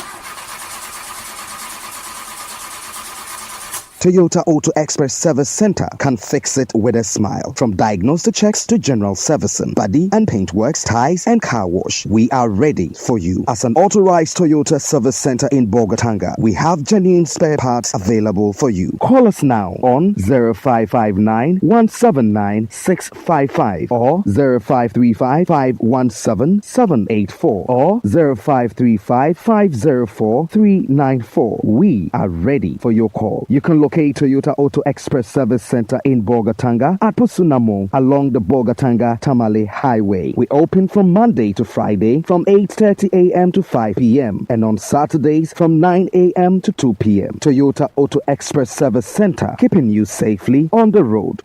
Speaker 21: Toyota Auto Express Service Center can fix it with a smile. From diagnostic checks to general servicing, body and paint works, ties and car wash, we are ready for you. As an authorized Toyota Service Center in Bogatanga, we have genuine spare parts available for you. Call us now on 0559 179 655 or 0535 517 784 or 0535 504 394. We are ready for your call. You can locate Toyota Auto Express Service Center in Bogatanga at Pusunamo along the Bogatanga-Tamale Highway. We open from Monday to Friday from 8:30 a.m. to 5 p.m. and on Saturdays from 9 a.m. to 2 p.m. Toyota Auto Express Service Center, keeping you safely on the road.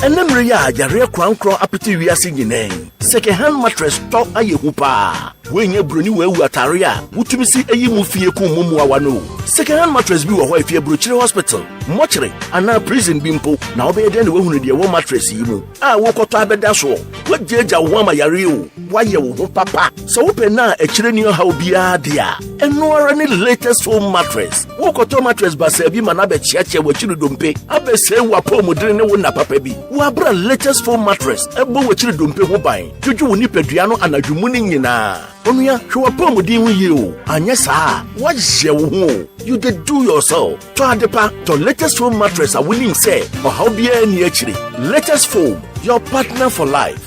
Speaker 8: Enemre ya yare kwankro apiti wiase nyinaa. Second hand mattress top aye hupa. Wenye broni wewu atare a wutumi si eyi mu fie ku mumu awano. Second hand mattress bi wo ho afie Brochire Hospital, Mochire ana prison bi mpo na obeyede ne wehunu de wo mattress yi mu. A wo koto abeda so. Wajeja wo ama yare o. Waye wo ho papa. So wo pe na ekire ni ha obia dia. Eno ara ni latest foam mattress. Wo koto mattress ba se bi mana be chiache wo chiri dompe. Abese wo apomodere ne wo na papa bi. Wo abra latest foam mattress. Ebo wo chiri dompe ho ban. Juju wo ni padua no anadwumu ni nyina. Onuya hwe apomodin hu yi o. Anya saa. Waje wo ho. You did do yourself. To adepa to latest foam mattress a winning say or how bia ni akire. Latest foam, your partner for life.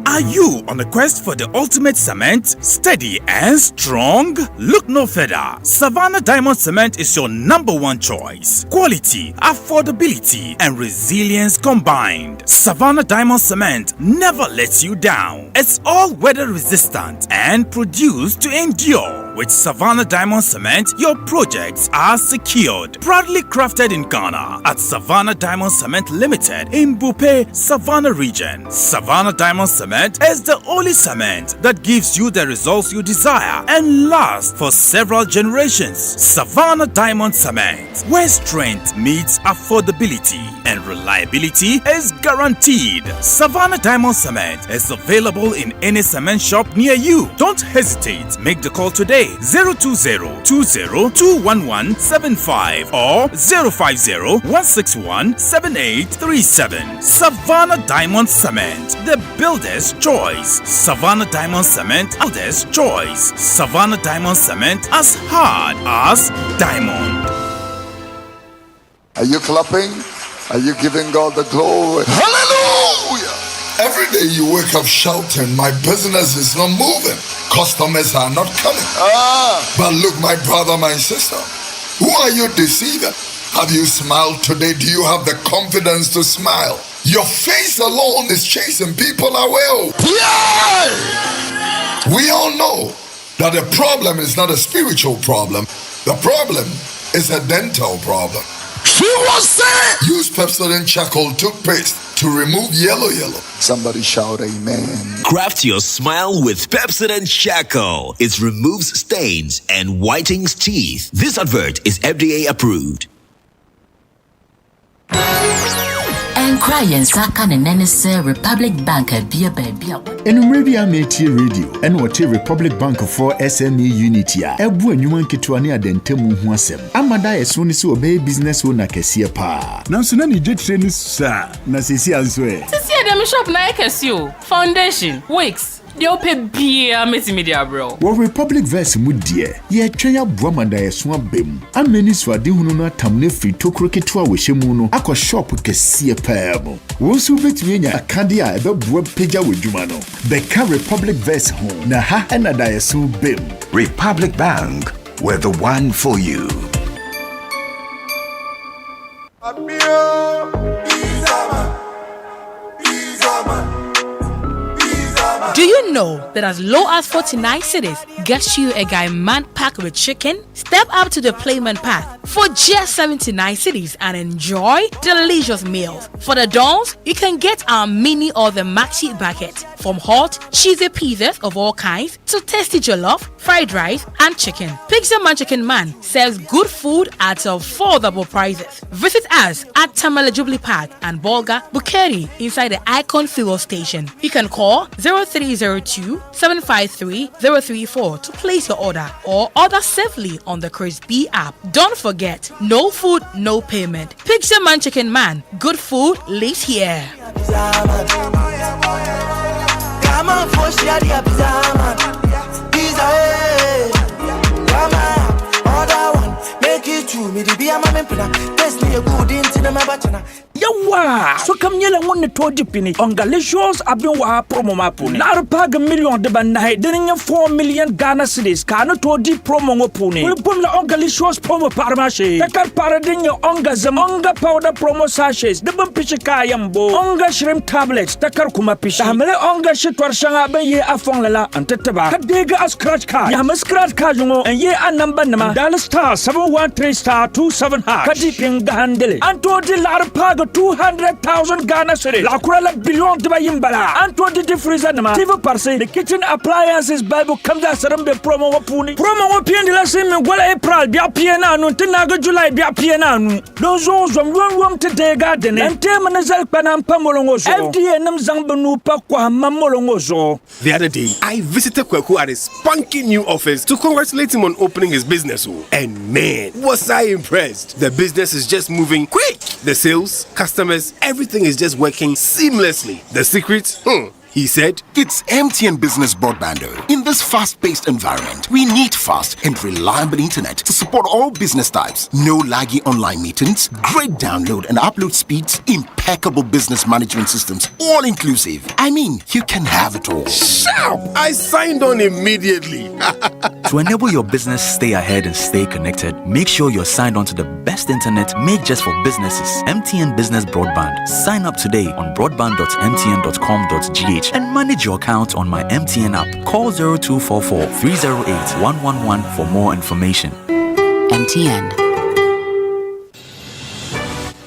Speaker 22: Are you on a quest for the ultimate cement? Steady and strong? Look no further. Savannah Diamond Cement is your #1 choice. Quality, affordability, and resilience combined. Savannah Diamond Cement never lets you down. It's all weather resistant and produced to endure. With Savannah Diamond Cement, your projects are secured. Proudly crafted in Ghana at Savannah Diamond Cement Limited in Bupe, Savannah region. Savannah Diamond Cement is the only cement that gives you the results you desire and lasts for several generations. Savannah Diamond Cement, where strength meets affordability and reliability is guaranteed. Savannah Diamond Cement is available in any cement shop near you. Don't hesitate. Make the call today. 020-202-1175 or 050-161-7837. Savannah Diamond Cement, the builder's choice. Savannah Diamond Cement, builder's choice. Savannah Diamond Cement, as hard as diamond.
Speaker 23: Are you clapping? Are you giving God the glory? Hallelujah! Every day you wake up shouting, my business is not moving. Customers are not coming. But look, my brother, my sister, who are you deceiving? Have you smiled today? Do you have the confidence to smile? Your face alone is chasing people away. Yeah! We all know that the problem is not a spiritual problem. The problem is a dental problem. She was saying, use Pepsodent charcoal toothpaste to remove yellow. Somebody shout amen.
Speaker 24: Craft your smile with Pepsodent charcoal. It removes stains and whitens teeth. This advert is FDA approved.
Speaker 9: And crying Sakan and NSA Republic Bank at Bia Baby.
Speaker 10: Enumredia Meti Radio and what Republic Bank for SME Unitia. Ebu and you want Kituania dentemu huasem. Amada as soon as you obey business owner Kessia pa. Now so nani jet train sir. Na sisi answe.
Speaker 11: Sisi dem shop na Kesio. Foundation, Wix. They open beer media bro.
Speaker 10: Wo Republic verse mu die. Ye twenya boamanda yeso abem. Ameni swade hunu na tamne free tokro ketua we hyemu no. Akọ shop kesie paabo. Wo so betumi nya akade a ebe boa pagya wedwuma no. Beka Republic verse ho. Na ha na da yeso bem.
Speaker 12: Republic Bank, we're the one for you.
Speaker 13: Do you know that as low as 49 cities gets you a guy man pack with chicken? Step up to the Playman Path for just 79 cities and enjoy delicious meals. For the dons, you can get our mini or the maxi bucket. From hot, cheesy pizzas of all kinds to tasty jollof, fried rice, and chicken. Pizza Man Chicken Man serves good food at affordable prices. Visit us at Tamale Jubilee Park and Bolga, Bukeri inside the Icon Fuel Station. You can call 0302 753 034 to place your order or order safely on the Chris B app. Don't forget, no food, no payment. Pizza Man Chicken Man, good food lives here.
Speaker 3: Come on, for share the pizza, order one, make it two, me the be a man pina, taste me a good into the mabachana.
Speaker 14: Yawa! So come here and want to told you penny. Ongalicious have been wa promo mapuni. Lar pag $1 million de banai, then 4 million Ghana cedis. Cano told you promo mopuni. We'll put the ongalicious promo parmache. Takar paradin your onga zamonga powder promo sachets. The bumpichika yambo. Onga shrimp tablets. Takar kuma pish. Hamele onga shitwar shanga be ye afong lala and tetaba. Kadega a scratch card. Yam a scratch card and ye a number nama. $713*27#. Kadiping handle. And told the lar pag 200,000 Ghana cedis. La kurala billion de bayimbala. And 20 freezer nama. TV parse. The kitchen appliances Bible comes as rambe promo wapuni. Promo wapien de la same wala April bia piena no tenaga July bia piena no. Those from room to day garden. And temanazal panam pamolongoso. FDA nam zambanu pa kwa mamolongoso.
Speaker 2: The other day, I visited Kweku at his spunky new office to congratulate him on opening his business. And man, was I impressed. The business is just moving quick. The sales, customers, everything is just working seamlessly. The secret? He said,
Speaker 4: it's MTN Business Broadband. In this fast-paced environment, we need fast and reliable internet to support all business types. No laggy online meetings, great download and upload speeds, impeccable business management systems, all inclusive. I mean, you can have it all.
Speaker 2: Sharp! I signed on immediately.
Speaker 5: To enable your business stay ahead and stay connected, make sure you're signed on to the best internet made just for businesses. MTN Business Broadband. Sign up today on broadband.mtn.com.gh and manage your account on my MTN app. Call 0244 308 111 for more information.
Speaker 9: MTN.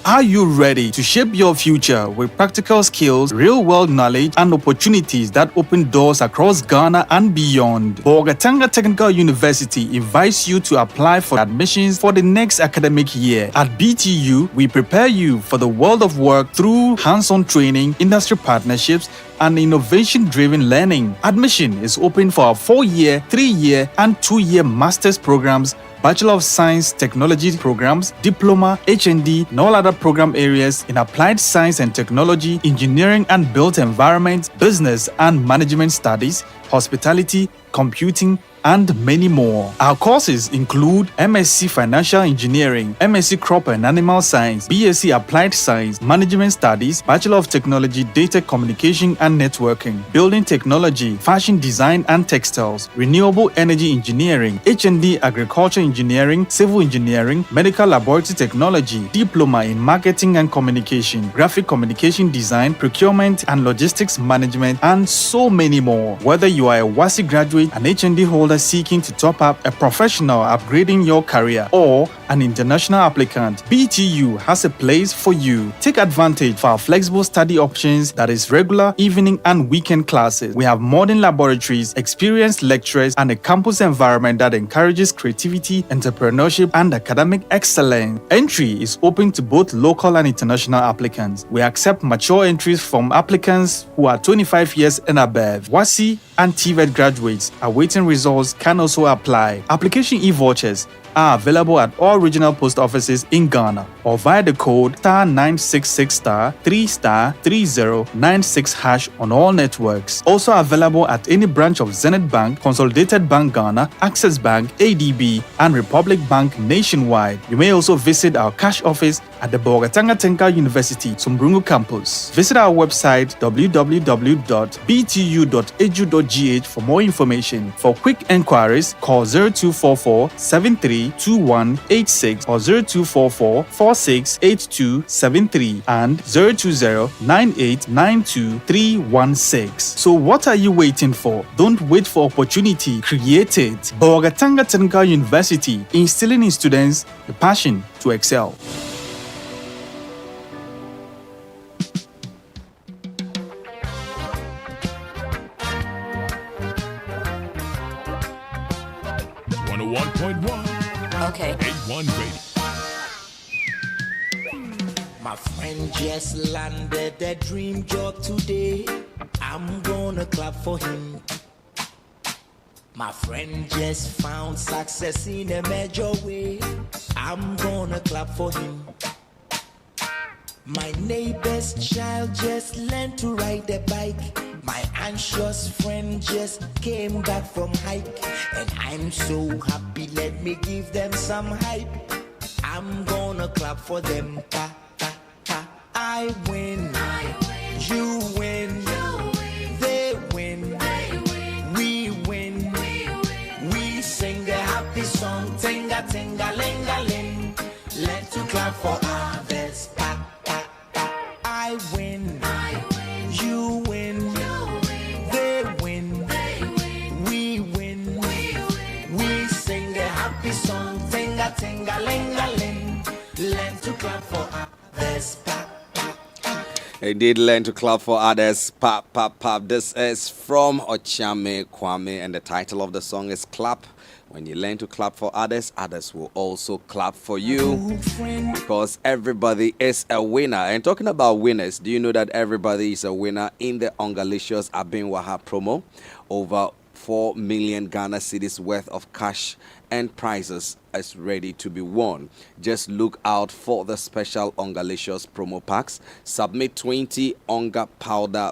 Speaker 6: Are you ready to shape your future with practical skills, real-world knowledge, and opportunities that open doors across Ghana and beyond? Bolgatanga Technical University invites you to apply for admissions for the next academic year. At BTU, we prepare you for the world of work through hands-on training, industry partnerships, and innovation-driven learning. Admission is open for our 4-year, 3-year, and 2-year master's programs, Bachelor of Science Technology programs, Diploma, HND, and all other program areas in Applied Science and Technology, Engineering and Built Environment, Business and Management Studies, Hospitality, Computing, and many more. Our courses include MSc Financial Engineering, MSc Crop and Animal Science, BSc Applied Science, Management Studies, Bachelor of Technology, Data Communication and Networking, Building Technology, Fashion Design and Textiles, Renewable Energy Engineering, HND Agriculture Engineering, Civil Engineering, Medical Laboratory Technology, Diploma in Marketing and Communication, Graphic Communication Design, Procurement and Logistics Management, and so many more. Whether you are a WASI graduate, an HND holder seeking to top up, a professional upgrading your career, or an international applicant, BTU has a place for you. Take advantage of our flexible study options that is regular, evening, and weekend classes. We have modern laboratories, experienced lecturers, and a campus environment that encourages creativity, entrepreneurship, and academic excellence. Entry is open to both local and international applicants. We accept mature entries from applicants who are 25 years and above. WASI and TVET graduates awaiting results can also apply. Application e-vouchers are available at all regional post offices in Ghana or via the code *966*3*3096# on all networks. Also available at any branch of Zenith Bank, Consolidated Bank Ghana, Access Bank, ADB, and Republic Bank nationwide. You may also visit our cash office at the Bolgatanga Technical University, Sumbrungu campus. Visit our website www.btu.edu.gh for more information. For quick enquiries, call 0244 732186 or 0244 468273 and 020-9892-316. So what are you waiting for? Don't wait for opportunity. Create it. Bolgatanga Technical University, instilling in students the passion to excel.
Speaker 7: 101.1.
Speaker 15: Okay.
Speaker 7: A1 Radio.
Speaker 3: My friend just landed a dream job today. I'm gonna clap for him. My friend just found success in a major way. I'm gonna clap for him. My neighbor's child just learned to ride a bike. My anxious friend just came back from hike. And I'm so happy, let me give them some hype. I'm gonna clap for them. Pa, pa, pa. I win. You win. They win. We win. We sing a happy song. Tinga, tinga, linga, ling. Let's to clap for others. Pa, pa, pa. I win. You win. They win. We win. We sing a happy song. Tinga, tinga, linga, ling. Let's to clap for others. Pa,
Speaker 1: Indeed, learn to clap for others. Pap, pap, pap. This is from Ochame Kwame, and the title of the song is Clap. When you learn to clap for others, others will also clap for you, because everybody is a winner. And talking about winners, do you know that everybody is a winner in the Ongalicious Abinwaha promo? Over 4 million Ghana cedis worth of cash and prizes is ready to be won. Just look out for the special Ongalicious promo packs. Submit 20 Onga powder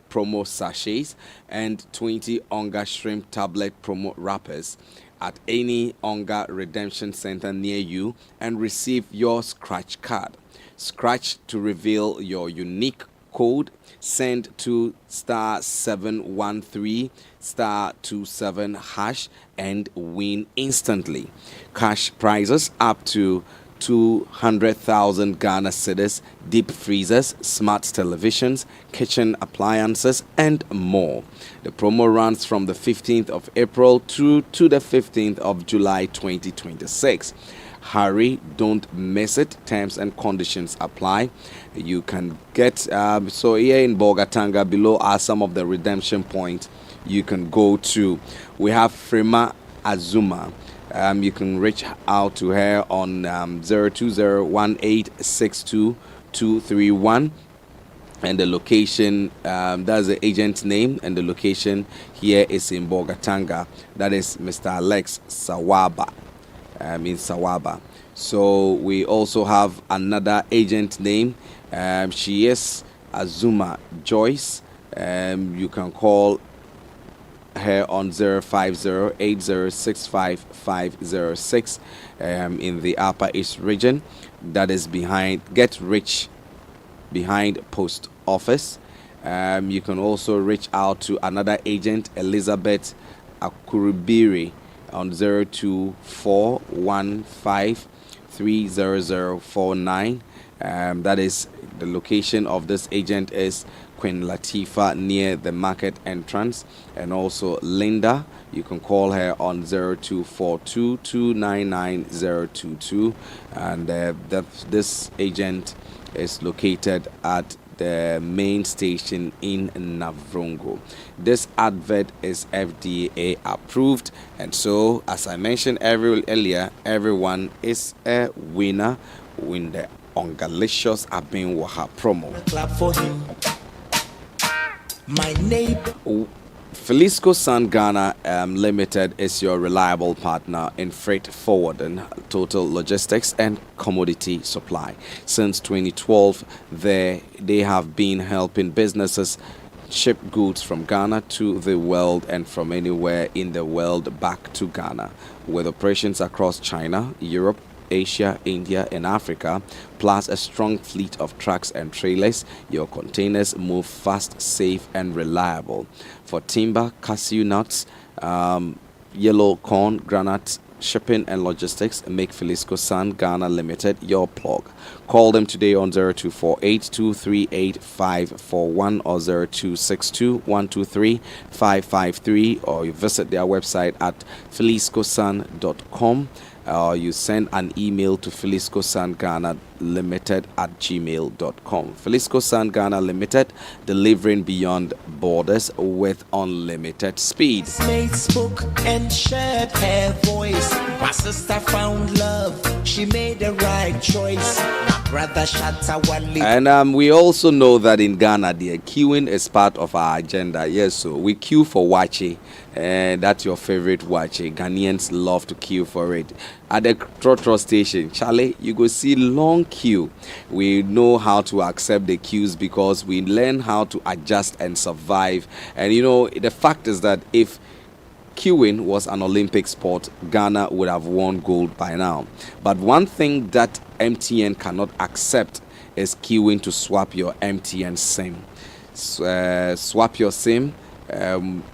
Speaker 1: promo sachets and 20 Onga shrimp tablet promo wrappers at any Onga redemption center near you and receive your scratch card. Scratch to reveal your unique code. Send to *713 *27# and win instantly. Cash prizes up to 200,000 Ghana cedis, deep freezers, smart televisions, kitchen appliances, and more. The promo runs from the 15th of April to the 15th of July 2026. Hurry, don't miss it. Terms and conditions apply. You can get, so here in Bogatanga, below are some of the redemption points you can go to. We have Frema Azuma. You can reach out to her on 02018622231, and the location, that's the agent's name, and the location here is in Bogatanga. That is Mr. Alex Sawaba, in Sawaba. So we also have another agent name. She is Azuma Joyce. You can call her on 05080655506 in the Upper East region. That is behind Get Rich, behind Post Office. You can also reach out to another agent, Elizabeth Akurubiri, on 02415300049. That is the location of this agent is Queen Latifah near the market entrance. And also Linda, you can call her on 0242299022, and this agent is located at the main station in Navrongo. This advert is FDA approved, and so as I mentioned earlier, everyone is a winner in the Ongalicious Abinwaha promo.
Speaker 3: clap for him. My neighbor.
Speaker 1: Felisco San Ghana Limited is your reliable partner in freight forwarding, total logistics, and commodity supply. Since 2012, they have been helping businesses ship goods from Ghana to the world and from anywhere in the world back to Ghana, with operations across China, Europe, Asia, India, and Africa, plus a strong fleet of trucks and trailers. Your containers move fast, safe, and reliable. For timber, cashew nuts, yellow corn, granite, shipping and logistics, make Felisco San Ghana Limited your plug. Call them today on 0248-238-541 or 0262-123-553, or you visit their website at feliscosan.com. You send an email to feliscosangana feliscosandghana@gmail.com. Felisco Sand Ghana Limited, delivering beyond borders with unlimited speed.
Speaker 3: Mates spoke and shared her voice. My sister found love. She made the right choice. My brother Shatta Wali.
Speaker 1: And we also know that in Ghana, the queuing is part of our agenda. Yes, so we queue for Wache. And that's your favorite Wache. Ghanaians love to queue for it. At the Trotro station, Charlie, you go see long queue. We know how to accept the queues because we learn how to adjust and survive. And you know, the fact is that if queuing was an Olympic sport, Ghana would have won gold by now. But one thing that MTN cannot accept is queuing to swap your MTN SIM. Swap your SIM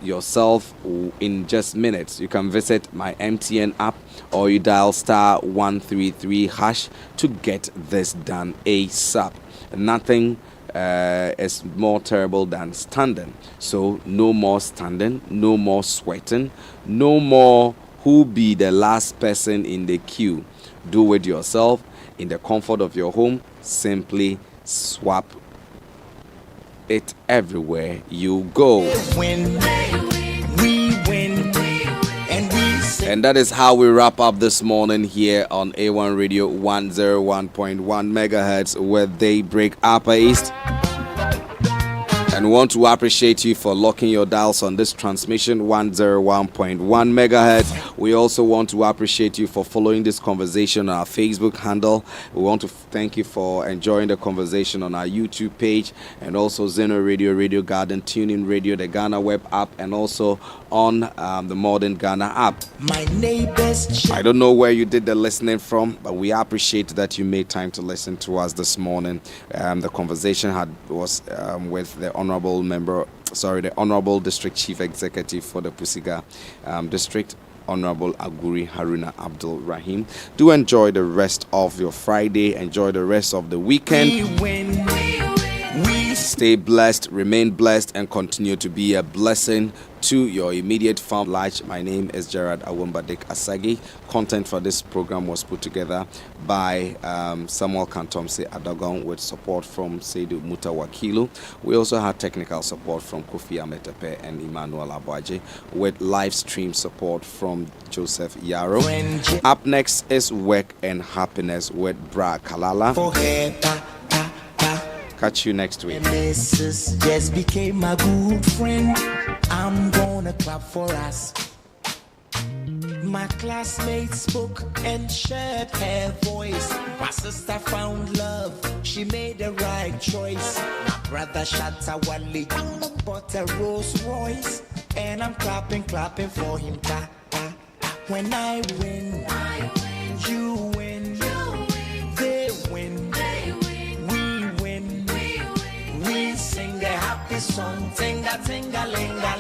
Speaker 1: yourself in just minutes. You can visit my MTN app or you dial *133# to get this done ASAP. Nothing is more terrible than standing. So no more standing, no more sweating, no more who be the last person in the queue. Do it yourself in the comfort of your home. Simply swap it everywhere you go. And that is how we wrap up this morning here on A1 Radio 101.1 megahertz with Daybreak Upper East. And we want to appreciate you for locking your dials on this transmission 101.1 megahertz. We also want to appreciate you for following this conversation on our Facebook handle. We want to thank you for enjoying the conversation on our YouTube page and also Zeno Radio, Radio Garden, TuneIn Radio, the Ghana web app, and also on the Modern Ghana app.
Speaker 3: My neighbors.
Speaker 1: I don't know where you did the listening from, but we appreciate that you made time to listen to us this morning. The conversation was with the Honorable District Chief Executive for the Pusiga District, Honorable Aguri Haruna Abdul Rahim. Do enjoy the rest of your Friday. Enjoy the rest of the weekend. Stay blessed, remain blessed, and continue to be a blessing to your immediate family. My name is Gerard Awumbadik Asagi. Content for this program was put together by Samuel Kantomse Adagon with support from Seidu Mutawakilu. We also had technical support from Kofi Ametepe and Emmanuel Abwaje with live stream support from Joseph Yaro. Up next is Work and Happiness with Bra Kalala. Catch you next week.
Speaker 3: Mrs. just became my good friend. I'm gonna clap for us. My classmates spoke and shared her voice. My sister found love. She made the right choice. My brother Shatta Wali bought a Rolls Royce. And I'm clapping for him. When I win, you win. They win. We win. We sing a happy song, tinga tinga linga.